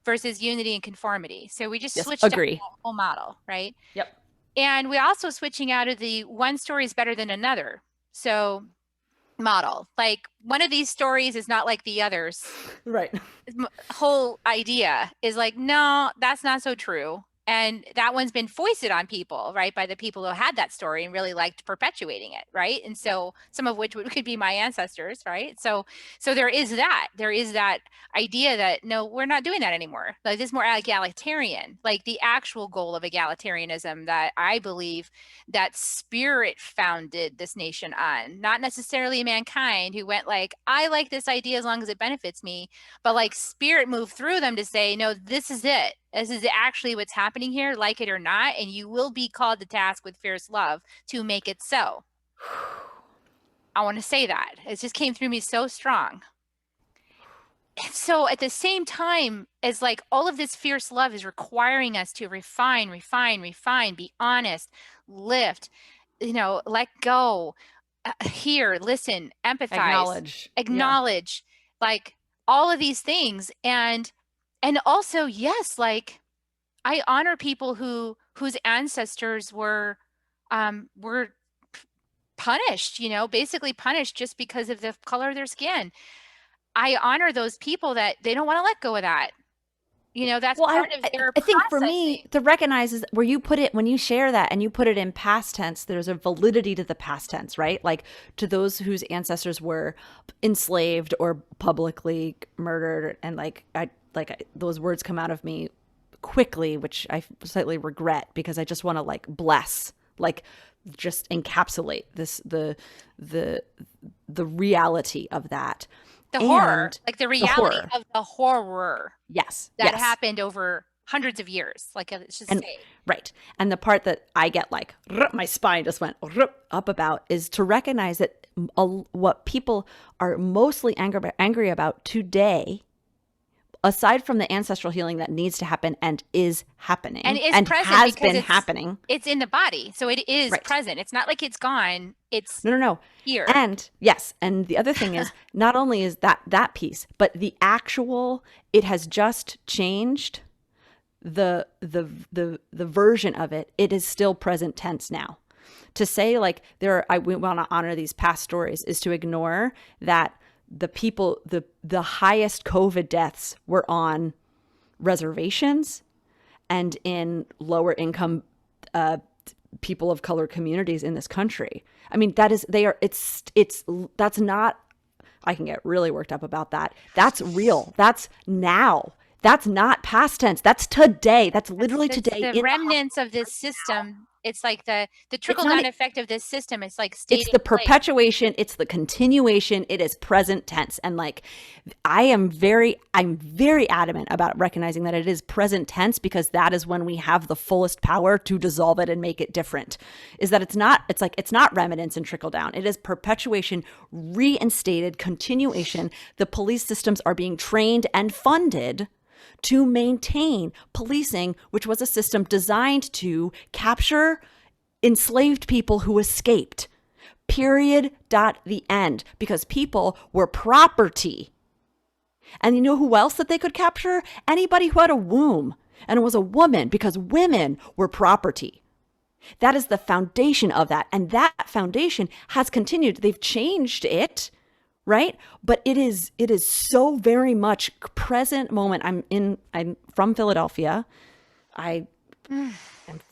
Speaker 1: versus unity and conformity. So, we just
Speaker 2: Yes.
Speaker 1: switched out
Speaker 2: Agree.
Speaker 1: that whole model, right?
Speaker 2: Yep.
Speaker 1: And we're also switching out of the one story is better than another. So, model. Like one of these stories is not like the others.
Speaker 2: Right.
Speaker 1: Whole idea is like, no, that's not so true. And that one's been foisted on people, right, by the people who had that story and really liked perpetuating it, right? And so some of which could be my ancestors, right? So there is that idea that no, we're not doing that anymore. Like this is more egalitarian, like the actual goal of egalitarianism that I believe that spirit founded this nation on, not necessarily mankind who went like, I like this idea as long as it benefits me, but like spirit moved through them to say, no, this is it. This is actually what's happening here, like it or not, and you will be called to task with fierce love to make it so. I want to say that. It just came through me so strong. And so at the same time as like all of this fierce love is requiring us to refine, be honest, lift, let go, hear, listen, empathize, acknowledge, like all of these things. And also, yes, like I honor people whose ancestors were punished, basically punished just because of the color of their skin. I honor those people that they don't want to let go of that. That's part of their
Speaker 2: I think for me
Speaker 1: processing.
Speaker 2: to recognize is where you put it, when you share that and you put it in past tense, there's a validity to the past tense, right? Like to those whose ancestors were enslaved or publicly murdered. And those words come out of me quickly, which I slightly regret because I just want to like bless, like just encapsulate the reality of that.
Speaker 1: The horror, like the reality of the horror.
Speaker 2: Yes.
Speaker 1: That happened over hundreds of years. Like it's just
Speaker 2: right. And the part that I get like my spine just went up about is to recognize that what people are mostly angry about today, aside from the ancestral healing that needs to happen and is happening
Speaker 1: and
Speaker 2: has been happening,
Speaker 1: it's in the body, so it is present. It's not like it's gone. It's
Speaker 2: no
Speaker 1: here.
Speaker 2: And yes, and the other thing is not only is that piece, but the actual, it has just changed the version of it. It is still present tense now. To say like we want to honor these past stories is to ignore that the people, the highest COVID deaths were on reservations and in lower income people of color communities in this country. I mean, that's not, I can get really worked up about that. That's real. That's now. That's not past tense. That's today. That's literally today.
Speaker 1: The remnants of this system. It's like the trickle-down effect of this system. It's like
Speaker 2: it's the perpetuation. It's the continuation. It is present tense. And like, I'm very adamant about recognizing that it is present tense because that is when we have the fullest power to dissolve it and make it different. Is that it's not remnants and trickle down. It is perpetuation, reinstated, continuation. The police systems are being trained and funded to maintain policing, which was a system designed to capture enslaved people who escaped. Period. The end. Because people were property. And you know who else that they could capture? Anybody who had a womb. And it was a woman, because women were property. That is the foundation of that. And that foundation has continued. They've changed it. Right? But it is so very much present moment. I'm from Philadelphia. I am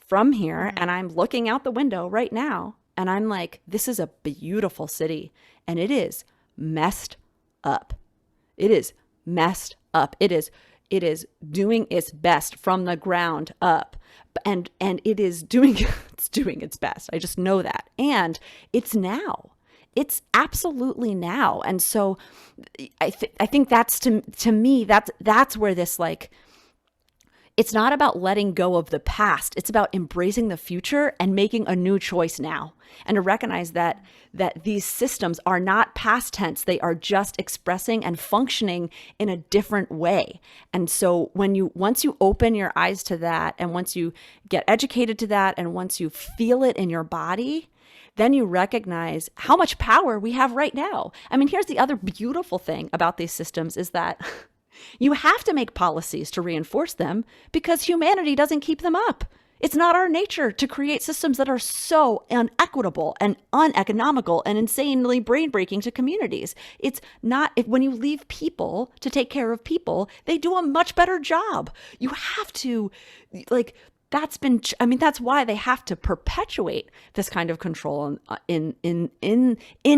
Speaker 2: from here and I'm looking out the window right now and I'm like, this is a beautiful city and it is messed up. It is messed up. It is doing its best from the ground up. And it is doing its best. I just know that. And it's now. It's absolutely now. And so I think that's to me, that's where this like, It's not about letting go of the past. It's about embracing the future and making a new choice now. And to recognize that these systems are not past tense. They are just expressing and functioning in a different way. And so once you open your eyes to that, and once you get educated to that, and once you feel it in your body, then you recognize how much power we have right now. I mean, here's the other beautiful thing about these systems is that you have to make policies to reinforce them because humanity doesn't keep them up. It's not our nature to create systems that are so unequitable and uneconomical and insanely brain-breaking to communities. It's not, when you leave people to take care of people, they do a much better job. You have to, like, that's why they have to perpetuate this kind of control in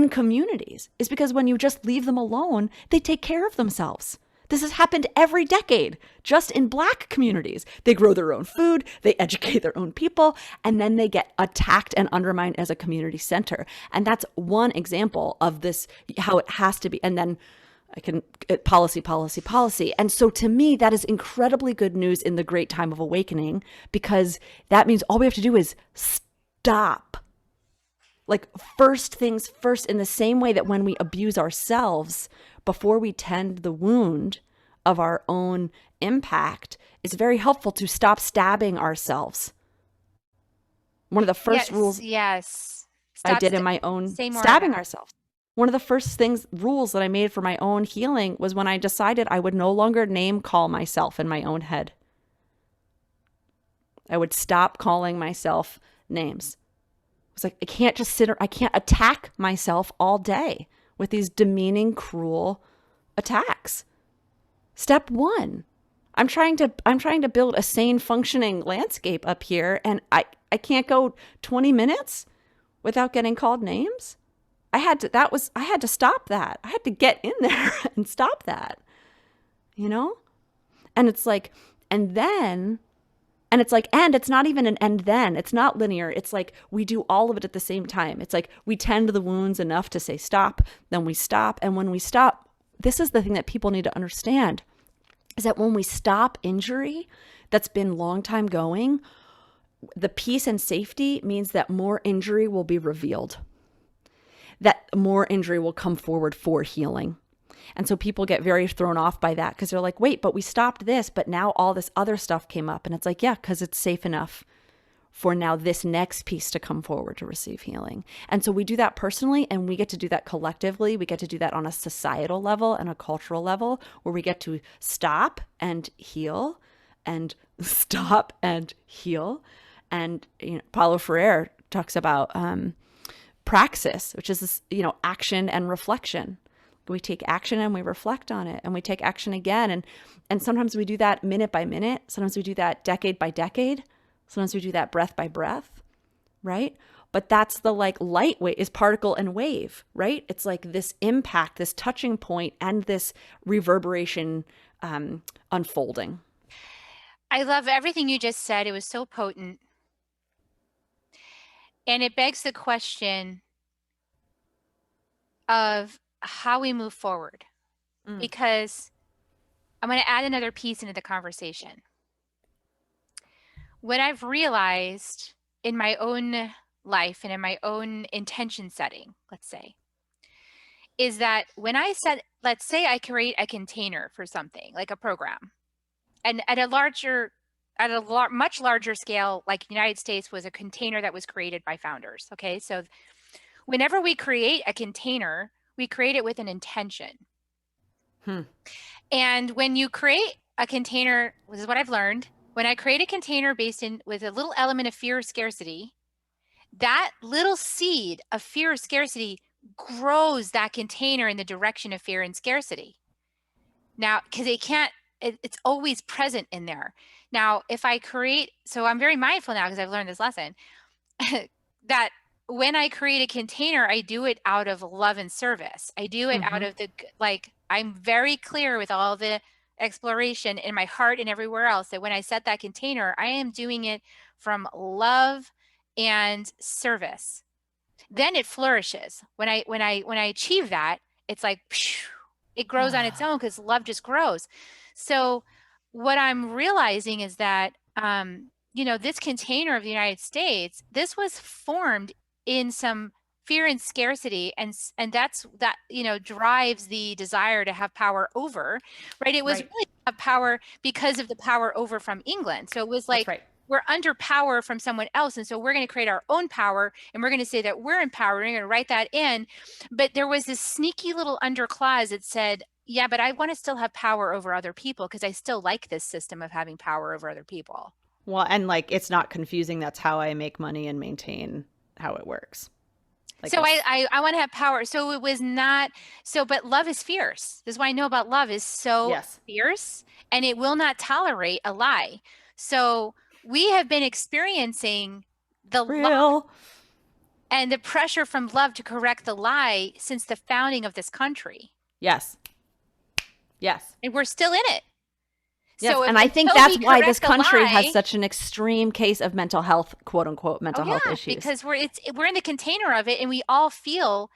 Speaker 2: communities, is because when you just leave them alone, they take care of themselves. This has happened every decade, just in Black communities. They grow their own food, they educate their own people, and then they get attacked and undermined as a community center. And that's one example of this, how it has to be. And then policy. And so to me, that is incredibly good news in the great time of awakening, because that means all we have to do is stop. Like, first things first, in the same way that when we abuse ourselves, before we tend the wound of our own impact, it's very helpful to stop stabbing ourselves. One of the first rules I did in my own stabbing ourselves. One of the first rules that I made for my own healing was when I decided I would no longer name call myself in my own head. I would stop calling myself names. It's like, I can't attack myself all day with these demeaning, cruel attacks. Step one, I'm trying to build a sane, functioning landscape up here, and I can't go 20 minutes without getting called names. I had to stop that. I had to get in there and stop that, And it's like, and it's not even an and then. It's not linear. It's like we do all of it at the same time. It's like we tend to the wounds enough to say stop, then we stop. And when we stop, this is the thing that people need to understand, is that when we stop injury that's been long time going, the peace and safety means that more injury will be revealed, that more injury will come forward for healing. And so people get very thrown off by that because they're like, wait, but we stopped this, but now all this other stuff came up. And it's like, yeah, because it's safe enough for now this next piece to come forward to receive healing. And so we do that personally, and we get to do that collectively. We get to do that on a societal level and a cultural level, where we get to stop and heal and stop and heal. And Paulo Freire talks about praxis, which is this, action and reflection. We take action and we reflect on it, and we take action again. And sometimes we do that minute by minute. Sometimes we do that decade by decade. Sometimes we do that breath by breath, right? But that's the lightweight is particle and wave, right? It's like this impact, this touching point, and this reverberation unfolding.
Speaker 1: I love everything you just said. It was so potent. And it begs the question of how we move forward, because I'm going to add another piece into the conversation. What I've realized in my own life and in my own intention setting, let's say, is that when let's say I create a container for something like a program, and at a much larger scale, like the United States was a container that was created by founders. Okay. So whenever we create a container, we create it with an intention. And when you create a container, this is what I've learned, when I create a container with a little element of fear or scarcity, that little seed of fear or scarcity grows that container in the direction of fear and scarcity. Now, because it's always present in there. Now, so I'm very mindful now because I've learned this lesson, that when I create a container, I do it out of love and service. I do it out of I'm very clear with all the exploration in my heart and everywhere else that when I set that container, I am doing it from love and service. Then it flourishes. When I achieve that, it's like, it grows on its own because love just grows. So what I'm realizing is that, this container of the United States, this was formed in some fear and scarcity, and that drives the desire to have power over, right? It was
Speaker 2: Right.
Speaker 1: really to have power because of the power over from England. So it was
Speaker 2: That's
Speaker 1: like
Speaker 2: right.
Speaker 1: we're under power from someone else, and so we're going to create our own power, and we're going to say that we're in power. We're going to write that in, but there was this sneaky little under clause that said, yeah, but I want to still have power over other people because I still like this system of having power over other people.
Speaker 2: Well, and like it's not confusing. That's how I make money and maintain how it works. Like
Speaker 1: So
Speaker 2: it's
Speaker 1: I want to have power. So it was not so, but love is fierce. This is what I know about love is so
Speaker 2: yes.
Speaker 1: fierce, and it will not tolerate a lie. So we have been experiencing the lie
Speaker 2: Real.
Speaker 1: and the pressure from love to correct the lie since the founding of this country.
Speaker 2: Yes. Yes.
Speaker 1: And we're still in it.
Speaker 2: Yes,
Speaker 1: So if
Speaker 2: and I think
Speaker 1: until
Speaker 2: that's
Speaker 1: we
Speaker 2: why this
Speaker 1: correct the
Speaker 2: country has
Speaker 1: lie,
Speaker 2: such an extreme case of mental health, quote unquote,
Speaker 1: oh
Speaker 2: mental health
Speaker 1: yeah,
Speaker 2: issues.
Speaker 1: because we're in the container of it, and we all feel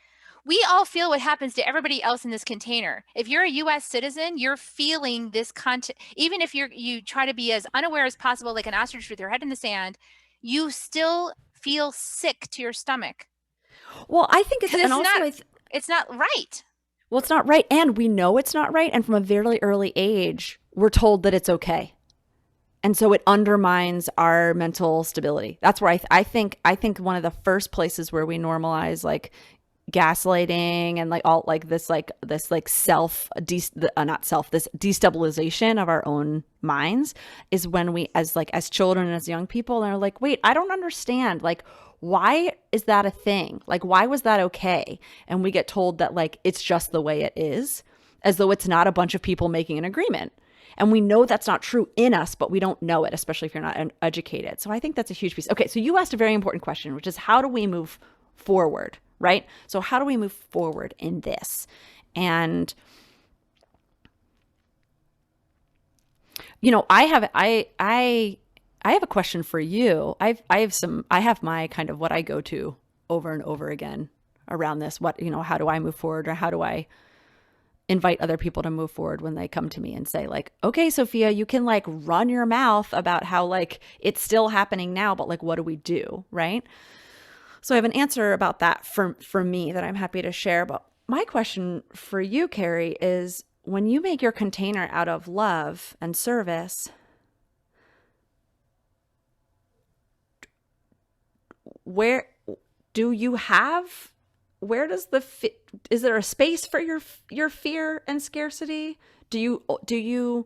Speaker 1: what happens to everybody else in this container. If you're a US citizen, you're feeling this content. Even if you try to be as unaware as possible, like an ostrich with your head in the sand, you still feel sick to your stomach.
Speaker 2: Well, I think it's,
Speaker 1: Because
Speaker 2: and also
Speaker 1: it's not right.
Speaker 2: well, it's not right, and we know it's not right, and from a very early age, we're told that it's okay. And so it undermines our mental stability. That's where I think one of the first places where we normalize like gaslighting and like self not self this destabilization of our own minds is when we as children and as young people are like, wait, I don't understand, like why is that a thing, like why was that okay? And we get told that like it's just the way it is, as though it's not a bunch of people making an agreement. And we know that's not true in us, but we don't know it, especially if you're not educated. So I think that's a huge piece. Okay, so you asked a very important question, which is how do we move forward, right? So how do we move forward in this? And I have a question for you. I have my kind of what I go to over and over again around this. What, how do I move forward, or how do I invite other people to move forward when they come to me and say like, okay, Sophia, you can like run your mouth about how like it's still happening now, but like, what do we do? Right. So I have an answer about that for me that I'm happy to share. But my question for you, Carrie, is when you make your container out of love and service, where do you have where does is there a space for your fear and scarcity? Do you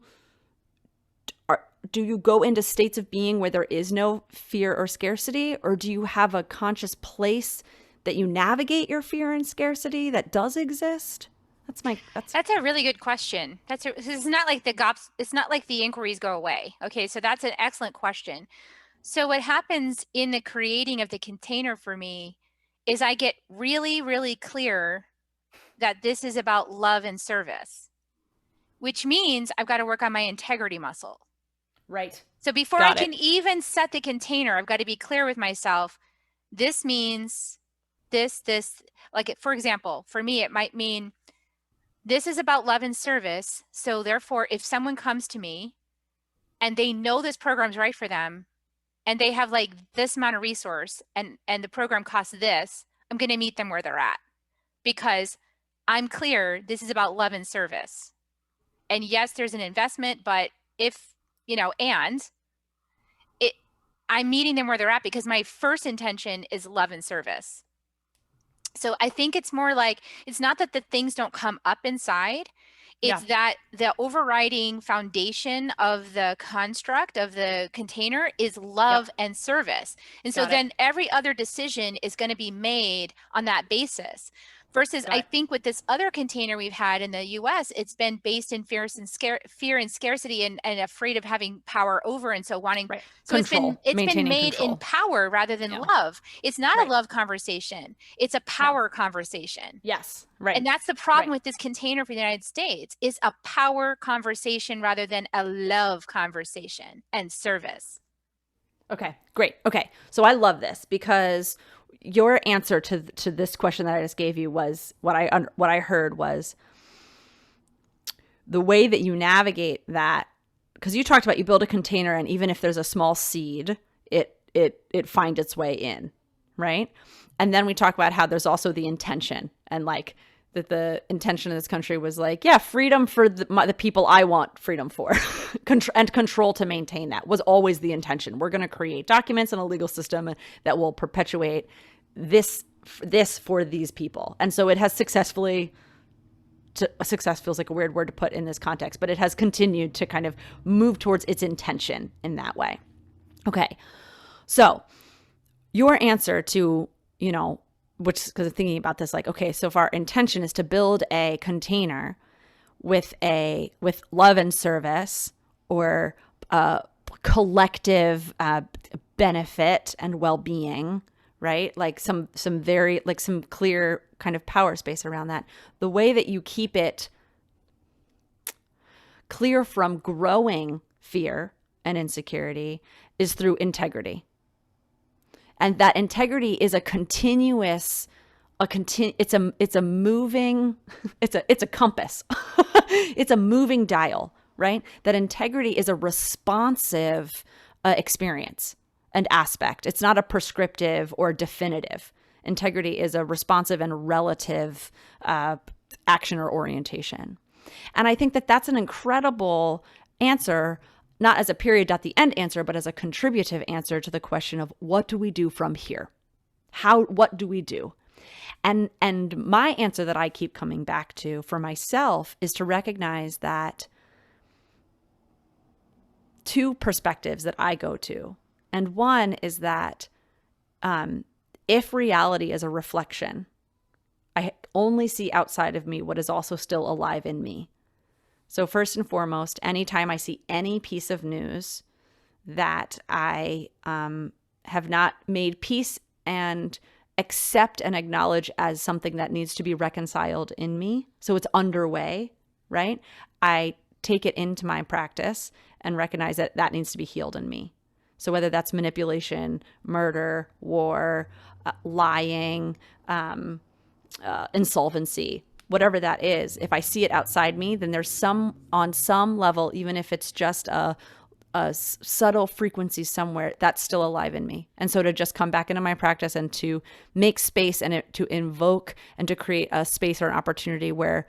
Speaker 2: go into states of being where there is no fear or scarcity, or do you have a conscious place that you navigate your fear and scarcity that does exist?
Speaker 1: That's a really good question. It's not like it's not like the inquiries go away. Okay, so that's an excellent question. So what happens in the creating of the container for me is I get really, really clear that this is about love and service, which means I've got to work on my integrity muscle.
Speaker 2: Right.
Speaker 1: So before I can even set the container, I've got to be clear with myself. This means this, like for example, for me, it might mean this is about love and service. So therefore, if someone comes to me and they know this program's right for them, and they have like this amount of resource and the program costs this, I'm going to meet them where they're at, because I'm clear this is about love and service. And yes, there's an investment, but I'm meeting them where they're at because my first intention is love and service. So I think it's more like, it's not that the things don't come up inside. It's that the overriding foundation of the construct of the container is love and service. And so then every other decision is going to be made on that basis. Versus I think with this other container we've had in the US, it's been based in fear and scarcity and afraid of having power over, and so wanting so
Speaker 2: control,
Speaker 1: it's been made
Speaker 2: control.
Speaker 1: in power rather than love. It's not a love conversation, it's a power conversation.
Speaker 2: Yes, right.
Speaker 1: And that's the problem with this container for the United States, is a power conversation rather than a love conversation and service.
Speaker 2: Okay, great. Okay, so I love this because your answer to this question that I just gave you was what I heard was the way that you navigate that because you talked about you build a container, and even if there's a small seed, it finds its way in, right? And then we talk about how there's also the intention, and like that the intention of this country was like, yeah, freedom for the people I want freedom for, and control to maintain that was always the intention. We're going to create documents and a legal system that will perpetuate this for these people. And so it has successfully, success feels like a weird word to put in this context, but it has continued to kind of move towards its intention in that way. Okay. So your answer to, which, because I'm thinking about this, like, okay, so if our intention is to build a container with love and service, or collective benefit and well-being, right? Like some very, like some clear kind of power space around that. The way that you keep it clear from growing fear and insecurity is through integrity. And that integrity is a continuous, it's a moving, it's a compass. It's a moving dial, right? That integrity is a responsive experience and aspect. It's not a prescriptive or definitive. Integrity is a responsive and relative action or orientation. And I think that that's an incredible answer, not as a period at the end answer, but as a contributive answer to the question of what do we do from here? What do we do? And my answer that I keep coming back to for myself is to recognize that two perspectives that I go to. And one is that if reality is a reflection, I only see outside of me what is also still alive in me. So first and foremost, anytime I see any piece of news that I have not made peace and accept and acknowledge as something that needs to be reconciled in me, so it's underway, right? I take it into my practice and recognize that that needs to be healed in me. So whether that's manipulation, murder, war, lying, insolvency, whatever that is, if I see it outside me, then there's on some level, even if it's just a subtle frequency somewhere, that's still alive in me. And so to just come back into my practice and to make space and to invoke and to create a space or an opportunity where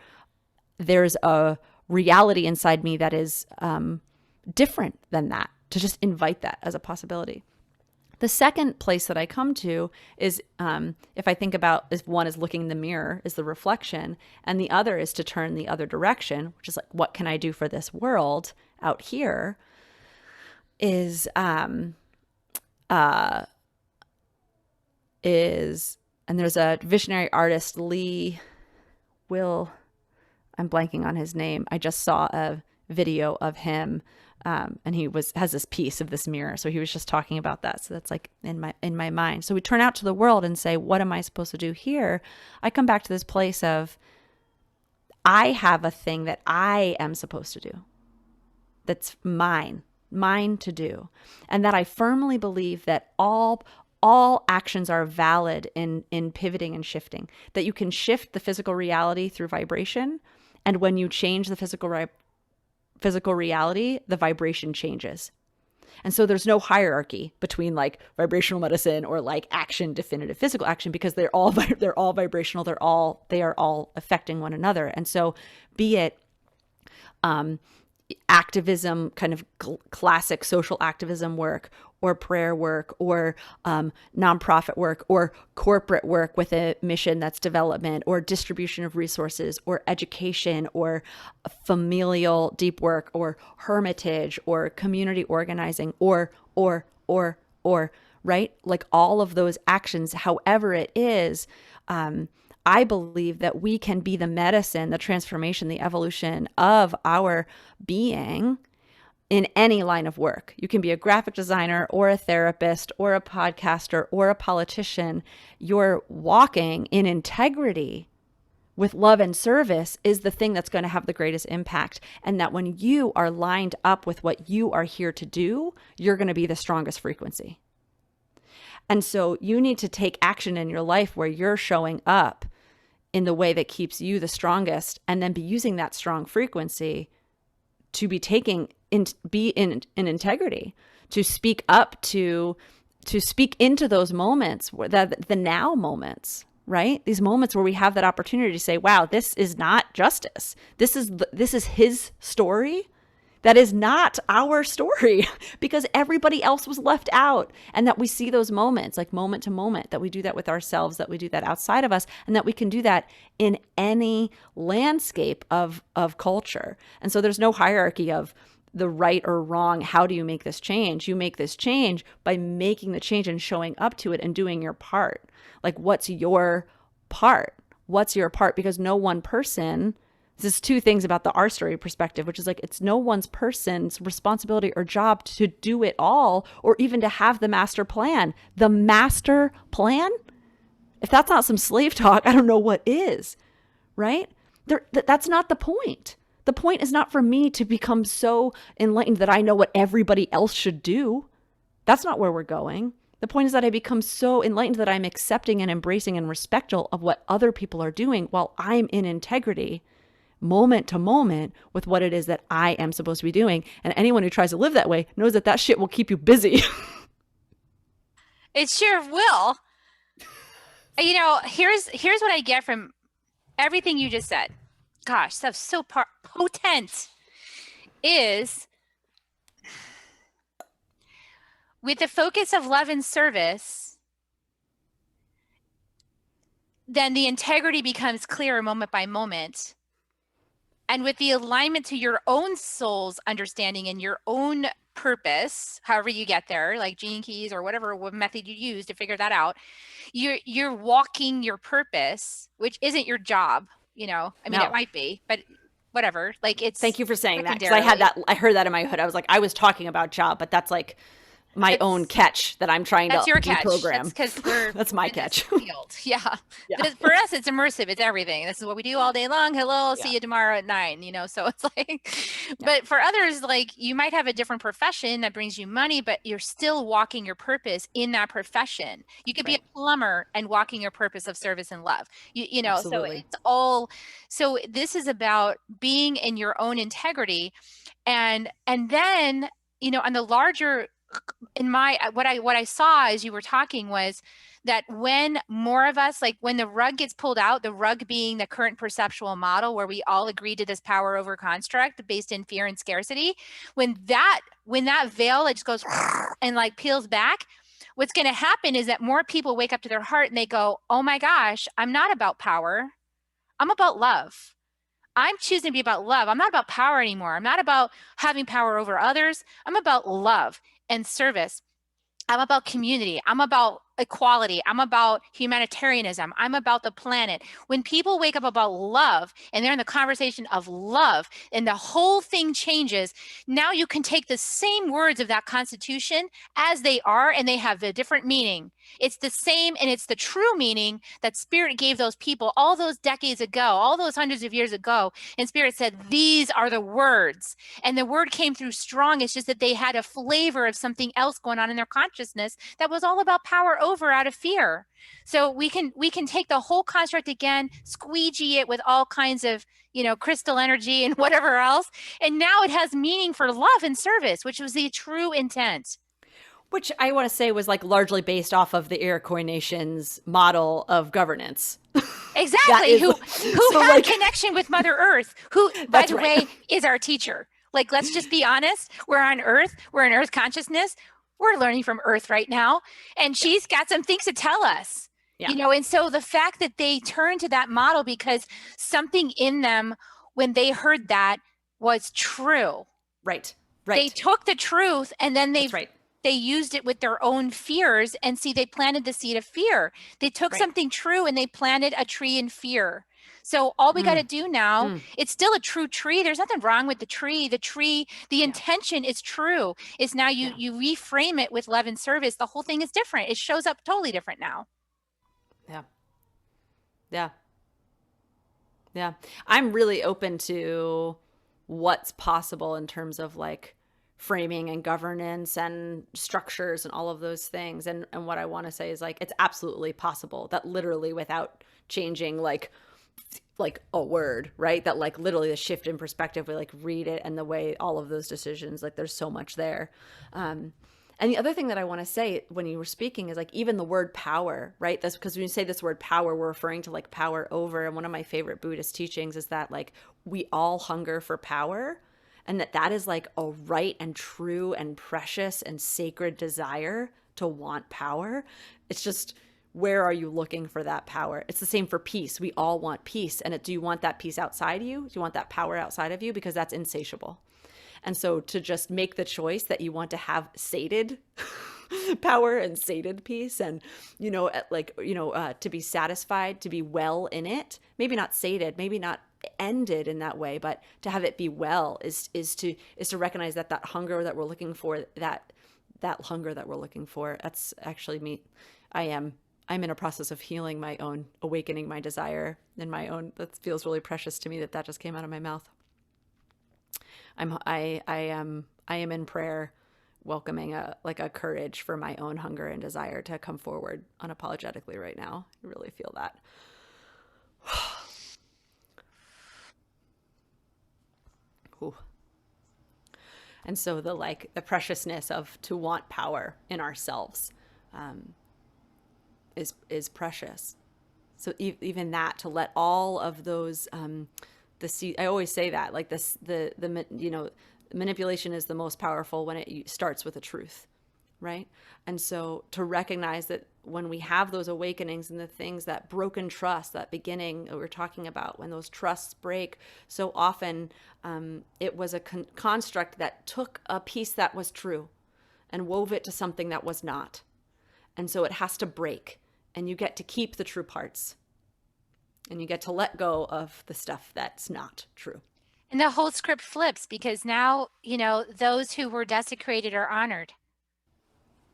Speaker 2: there's a reality inside me that is different than that, to just invite that as a possibility. The second place that I come to is if I think about, if one is looking in the mirror, is the reflection, and the other is to turn the other direction, which is like, what can I do for this world out here? And there's a visionary artist, I'm blanking on his name. I just saw a video of him. And he has this piece of this mirror. So he was just talking about that. So that's like in my mind. So we turn out to the world and say, what am I supposed to do here? I come back to this place of, I have a thing that I am supposed to do. That's mine to do. And that I firmly believe that all actions are valid in pivoting and shifting, that you can shift the physical reality through vibration. And when you change the physical reality, the vibration changes. And so there's no hierarchy between like vibrational medicine or like action, definitive physical action, because they're all vibrational. They are all affecting one another. And so be it activism, kind of classic social activism work, or prayer work, or nonprofit work, or corporate work with a mission that's development, or distribution of resources, or education, or familial deep work, or hermitage, or community organizing, or, right? Like all of those actions, however it is, I believe that we can be the medicine, the transformation, the evolution of our being in any line of work. You can be a graphic designer or a therapist or a podcaster or a politician. You're walking in integrity with love and service is the thing that's going to have the greatest impact. And that when you are lined up with what you are here to do, you're going to be the strongest frequency. And so you need to take action in your life where you're showing up in the way that keeps you the strongest, and then be using that strong frequency to be taking in integrity, to speak up, to speak into those moments, the now moments, right? These moments where we have that opportunity to say, wow, this is not justice. This is his story. That is not our story because everybody else was left out. And that we see those moments, like moment to moment, that we do that with ourselves, that we do that outside of us, and that we can do that in any landscape of culture. And so there's no hierarchy of the right or wrong. How do you make this change? You make this change by making the change and showing up to it and doing your part. Like, what's your part? What's your part? Because no one person, this is two things about the our story perspective, which is like, it's no one's person's responsibility or job to do it all, or even to have the master plan. The master plan? If that's not some slave talk, I don't know what is, right? That's not the point. The point is not for me to become so enlightened that I know what everybody else should do. That's not where we're going. The point is that I become so enlightened that I'm accepting and embracing and respectful of what other people are doing while I'm in integrity, moment to moment, with what it is that I am supposed to be doing. And anyone who tries to live that way knows that that shit will keep you busy.
Speaker 1: It sure will. You know, here's what I get from everything you just said. Gosh, stuff's so potent. Is with the focus of love and service, then the integrity becomes clearer moment by moment. And with the alignment to your own soul's understanding and your own purpose, however you get there, like Gene Keys or whatever method you use to figure that out, you're walking your purpose, which isn't your job. You know, I mean,
Speaker 2: No.
Speaker 1: It might be, but whatever. Like, it's.
Speaker 2: Thank you for saying that, because I heard that in my head. I was like, I was talking about job, but that's like my own catch that I'm trying to reprogram. That's my catch.
Speaker 1: Field. Yeah. But for us, it's immersive. It's everything. This is what we do all day long. Hello, see you tomorrow at 9, you know? So it's like, but for others, like, you might have a different profession that brings you money, but you're still walking your purpose in that profession. You could be a plumber and walking your purpose of service and love, you know? Absolutely. So it's all, so this is about being in your own integrity. And then, you know, on the larger, in my what I saw as you were talking was that when more of us, like when the rug gets pulled out, the rug being the current perceptual model where we all agree to this power over construct based in fear and scarcity, when that veil, it just goes and like peels back, what's going to happen is that more people wake up to their heart and they go, oh my gosh, I'm not about power, I'm about love. I'm choosing to be about love. I'm not about power anymore. I'm not about having power over others. I'm about love and service. I'm about community. I'm about equality. I'm about humanitarianism. I'm about the planet. When people wake up about love and they're in the conversation of love and the whole thing changes, now you can take the same words of that Constitution as they are and they have a different meaning. It's the same, and it's the true meaning that Spirit gave those people all those decades ago, all those hundreds of years ago. And Spirit said, these are the words. And the word came through strong. It's just that they had a flavor of something else going on in their consciousness that was all about power over out of fear. So we can take the whole construct again, squeegee it with all kinds of, you know, crystal energy and whatever else. And now it has meaning for love and service, which was the true intent.
Speaker 2: Which I want to say was like largely based off of the Iroquois Nation's model of governance.
Speaker 1: Exactly. Who so had like, connection with Mother Earth, who, by the way, is our teacher. Like, let's just be honest. We're on Earth. We're in Earth consciousness. We're learning from Earth right now. And she's got some things to tell us. You know, and so the fact that they turned to that model because something in them, when they heard that, was true.
Speaker 2: Right.
Speaker 1: They took the truth and then they used it with their own fears, and see, they planted the seed of fear. They took something true and they planted a tree in fear. So all we got to do now, it's still a true tree. There's nothing wrong with the tree. The intention is true. It's now you reframe it with love and service. The whole thing is different. It shows up totally different now.
Speaker 2: Yeah. I'm really open to what's possible in terms of like framing and governance and structures and all of those things. And what I want to say is like, it's absolutely possible that literally without changing like like a word, right? That like literally the shift in perspective, we like read it and the way all of those decisions, like there's so much there. And the other thing that I want to say when you were speaking is like even the word power, right? That's because when you say this word power, we're referring to like power over. And one of my favorite Buddhist teachings is that like we all hunger for power, and that is like a right and true and precious and sacred desire to want power. It's just, where are you looking for that power? It's the same for peace. We all want peace. And do you want that peace outside you? Do you want that power outside of you? Because that's insatiable. And so to just make the choice that you want to have sated power and sated peace, and, to be satisfied, to be well in it, maybe not sated, maybe not ended in that way, but to have it be well is to recognize that hunger that we're looking for, that hunger that we're looking for, that's actually me. I'm in a process of healing my own, awakening my desire in my own. That feels really precious to me that just came out of my mouth. I am in prayer, welcoming a courage for my own hunger and desire to come forward unapologetically right now. I really feel that. And so the preciousness of to want power in ourselves is precious. So even that, to let all of those I always say that, like this, manipulation is the most powerful when it starts with a truth, right? And so to recognize that when we have those awakenings and the things, that broken trust, that beginning that we're talking about, when those trusts break, so often it was a construct that took a piece that was true and wove it to something that was not. And so it has to break, and you get to keep the true parts. And you get to let go of the stuff that's not true.
Speaker 1: And the whole script flips, because now, those who were desecrated are honored.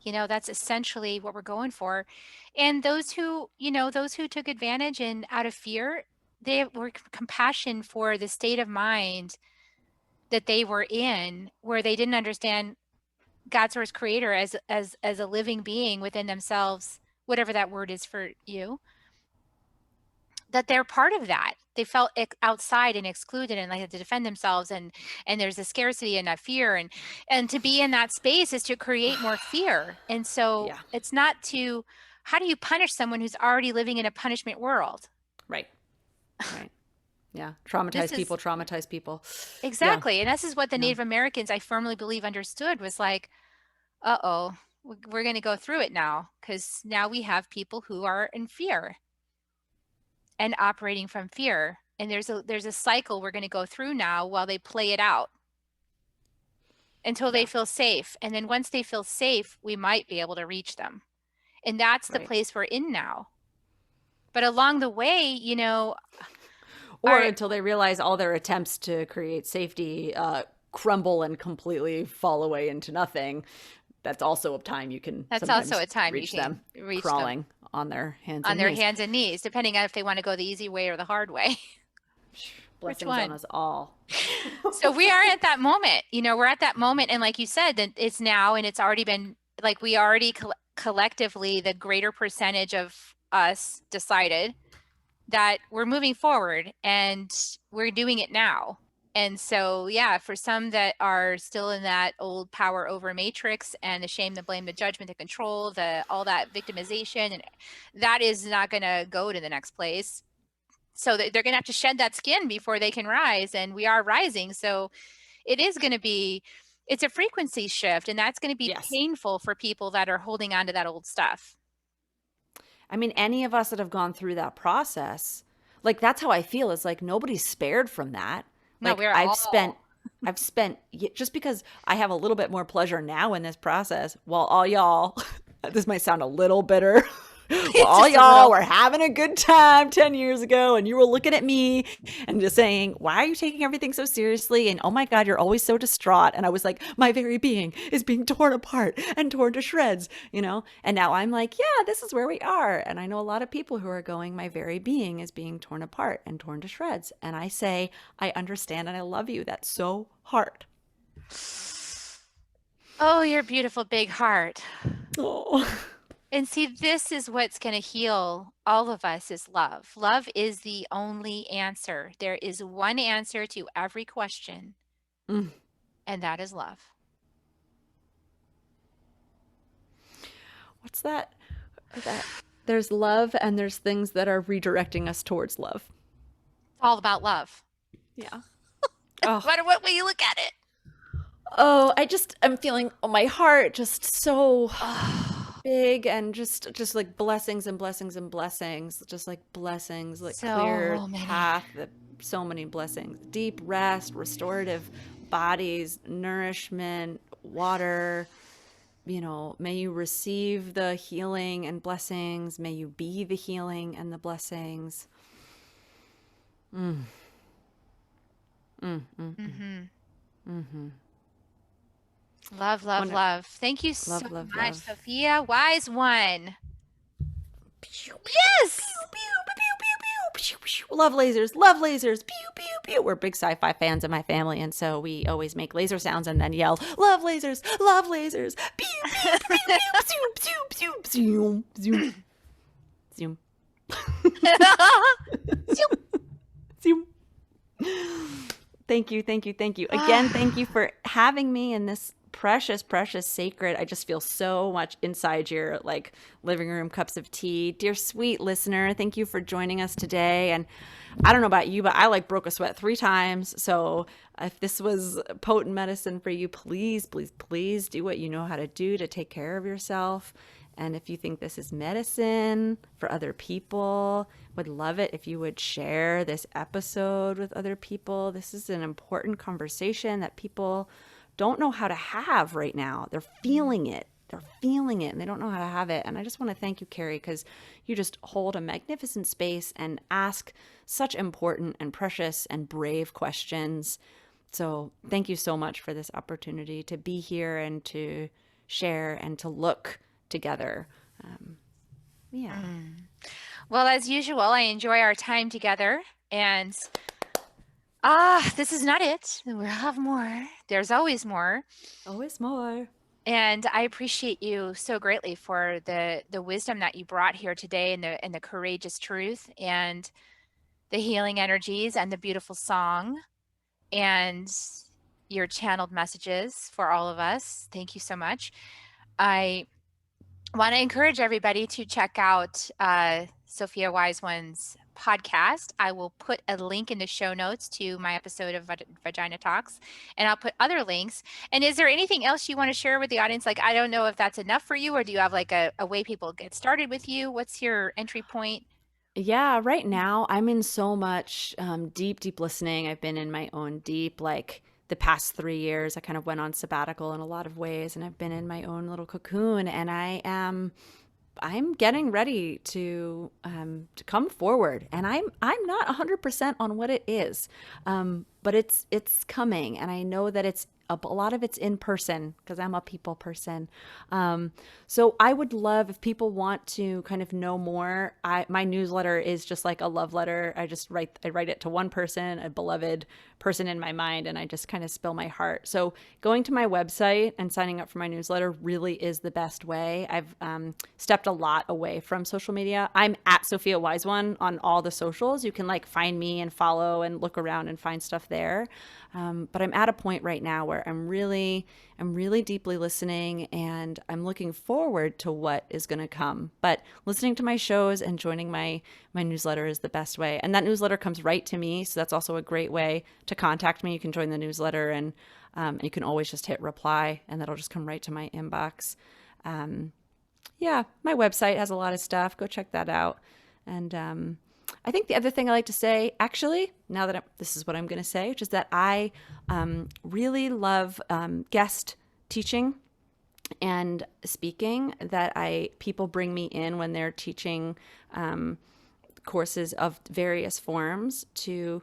Speaker 1: That's essentially what we're going for. And those who took advantage and out of fear, they were compassion for the state of mind that they were in, where they didn't understand God source creator as a living being within themselves, whatever that word is for you, that they're part of that. They felt outside and excluded and like had to defend themselves, and there's a scarcity and a fear, and to be in that space is to create more fear. And so
Speaker 2: Yeah.
Speaker 1: it's not to, how do you punish someone who's already living in a punishment world?
Speaker 2: Right. Yeah. Traumatize people.
Speaker 1: Exactly.
Speaker 2: Yeah.
Speaker 1: And this is what the Native Americans, I firmly believe, understood, was like, uh-oh, we're going to go through it now, because now we have people who are in fear and operating from fear. And there's a cycle we're going to go through now while they play it out until they feel safe. And then once they feel safe, we might be able to reach them. And that's the place we're in now. But along the way,
Speaker 2: or until they realize all their attempts to create safety crumble and completely fall away into nothing. That's also a time you can reach them crawling on their hands
Speaker 1: and knees, depending on if they want to go the easy way or the hard way.
Speaker 2: Blessings on us all.
Speaker 1: So we are at that moment, we're at that moment. And like you said, that it's now, and it's already been like, we already collectively, the greater percentage of us decided that we're moving forward and we're doing it now. And so, yeah, for some that are still in that old power over matrix and the shame, the blame, the judgment, the control, all that victimization, and that is not going to go to the next place. So they're going to have to shed that skin before they can rise. And we are rising. So it is going to be, it's a frequency shift, and that's going to be painful for people that are holding on to that old stuff.
Speaker 2: I mean, any of us that have gone through that process, like that's how I feel. It's like nobody's spared from that. Like
Speaker 1: no,
Speaker 2: I've spent, just because I have a little bit more pleasure now in this process, while all y'all, this might sound a little bitter, well, all y'all were having a good time 10 years ago, and you were looking at me and just saying, why are you taking everything so seriously? And oh my God, you're always so distraught. And I was like, my very being is being torn apart and torn to shreds, And now I'm like, yeah, this is where we are. And I know a lot of people who are going, my very being is being torn apart and torn to shreds. And I say, I understand and I love you. That's so hard.
Speaker 1: Oh, your beautiful big heart.
Speaker 2: Oh.
Speaker 1: And see, this is what's going to heal all of us is love. Love is the only answer. There is one answer to every question,
Speaker 2: Mm.
Speaker 1: and that is love.
Speaker 2: What's that? That there's love and there's things that are redirecting us towards love.
Speaker 1: It's all about love.
Speaker 2: Yeah.
Speaker 1: No
Speaker 2: Oh,
Speaker 1: matter what way you look at it.
Speaker 2: oh, I'm feeling my heart just so
Speaker 1: Oh,
Speaker 2: big and just like blessings and blessings and blessings, just like blessings, like clear
Speaker 1: so many.
Speaker 2: path, so many blessings, deep rest, restorative bodies, nourishment, water. May you receive the healing and blessings. May you be the healing and the blessings. Mm. Mm, mm, mm.
Speaker 1: Mm-hmm.
Speaker 2: Mm-hmm.
Speaker 1: Love, love,
Speaker 2: Wonder,
Speaker 1: love. Thank you so
Speaker 2: love, love,
Speaker 1: much,
Speaker 2: love.
Speaker 1: Sophia Wise One.
Speaker 2: Pew, pew,
Speaker 1: Yes.
Speaker 2: pew, pew, pew, pew, pew, pew, pew. Love lasers, love lasers. Pew, pew, pew. We're big sci-fi fans in my family, and so we always make laser sounds and then yell, "Love lasers, love lasers." Pew, pew, pew, pew, pew, pew, pew, zoom, zoom, zoom. Thank you, thank you, thank you. Again, thank you for having me in this precious, precious, sacred. I just feel so much inside your like living room cups of tea. Dear sweet listener, thank you for joining us today. And I don't know about you, but I like broke a sweat 3 times. So if this was potent medicine for you, please, please, please do what you know how to do to take care of yourself. And if you think this is medicine for other people, would love it if you would share this episode with other people. This is an important conversation that people don't know how to have right now. They're feeling it. They're feeling it and they don't know how to have it. And I just want to thank you, Carrie, because you just hold a magnificent space and ask such important and precious and brave questions. So thank you so much for this opportunity to be here and to share and to look together. Yeah.
Speaker 1: Well, as usual, I enjoy our time together. And this is not it. We'll have more. There's always more.
Speaker 2: Always more.
Speaker 1: And I appreciate you so greatly for the wisdom that you brought here today and the courageous truth and the healing energies and the beautiful song and your channeled messages for all of us. Thank you so much. I want to encourage everybody to check out Sophia Wise One's podcast. I will put a link in the show notes to my episode of Vagina Talks, and I'll put other links. And is there anything else you want to share with the audience? Like, I don't know if that's enough for you, or do you have like a way people get started with you? What's your entry point?
Speaker 2: Yeah, right now I'm in so much deep, deep listening. I've been in my own deep, like the past 3 years. I kind of went on sabbatical in a lot of ways, and I've been in my own little cocoon. And I'm getting ready to come forward, and I'm not 100% on what it is, but it's coming, and I know that it's a lot of it's in person because I'm a people person. So I would love if people want to kind of know more. My newsletter is just like a love letter. I write it to one person, a beloved person in my mind, and I just kind of spill my heart. So going to my website and signing up for my newsletter really is the best way. I've stepped a lot away from social media. I'm at Sophia Wise One on all the socials. You can like find me and follow and look around and find stuff there. But I'm at a point right now where I'm really deeply listening, and I'm looking forward to what is going to come. But listening to my shows and joining my newsletter is the best way. And that newsletter comes right to me. So that's also a great way to contact me. You can join the newsletter, and you can always just hit reply, and that'll just come right to my inbox. Yeah, my website has a lot of stuff. Go check that out. And I think the other thing I like to say, actually, now that this is what I'm going to say, which is that I really love guest teaching and speaking. That people bring me in when they're teaching courses of various forms to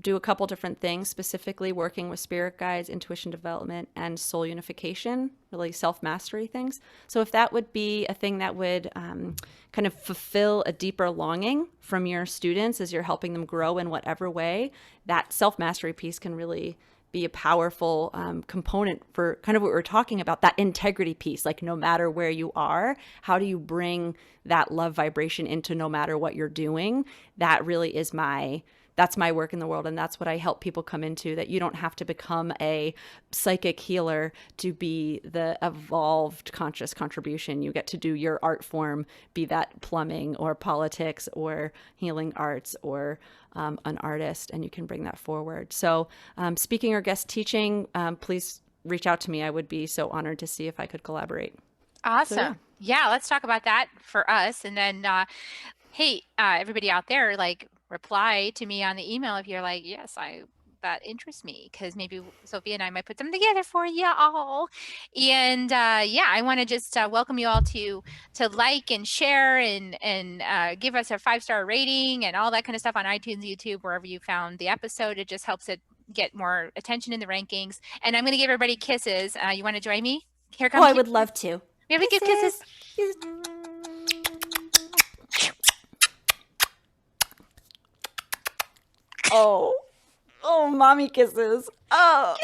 Speaker 2: do a couple different things, specifically working with spirit guides, intuition development, and soul unification, really self-mastery things. So if that would be a thing that would kind of fulfill a deeper longing from your students as you're helping them grow in whatever way, that self-mastery piece can really be a powerful component for kind of what we're talking about, that integrity piece. Like, no matter where you are, how do you bring that love vibration into no matter what you're doing? That really is that's my work in the world. And that's what I help people come into, that you don't have to become a psychic healer to be the evolved conscious contribution. You get to do your art form, be that plumbing or politics or healing arts or an artist, and you can bring that forward. So speaking or guest teaching, please reach out to me. I would be so honored to see if I could collaborate.
Speaker 1: Awesome. So, yeah, let's talk about that for us. And then, hey, everybody out there, like, reply to me on the email if you're like, yes, that interests me, because maybe Sophia and I might put them together for you all. And yeah, I want to just welcome you all to like and share and give us a 5-star rating and all that kind of stuff on iTunes, YouTube, wherever you found the episode. It just helps it get more attention in the rankings. And I'm going to give everybody kisses. You want to join me? Here comes.
Speaker 2: Oh, I would love to.
Speaker 1: We have to give kisses.
Speaker 2: Oh, mommy kisses. Oh,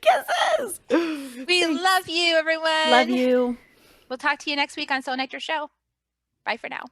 Speaker 2: kisses.
Speaker 1: We love you, everyone.
Speaker 2: Love you.
Speaker 1: We'll talk to you next week on Soul Nectar Show. Bye for now.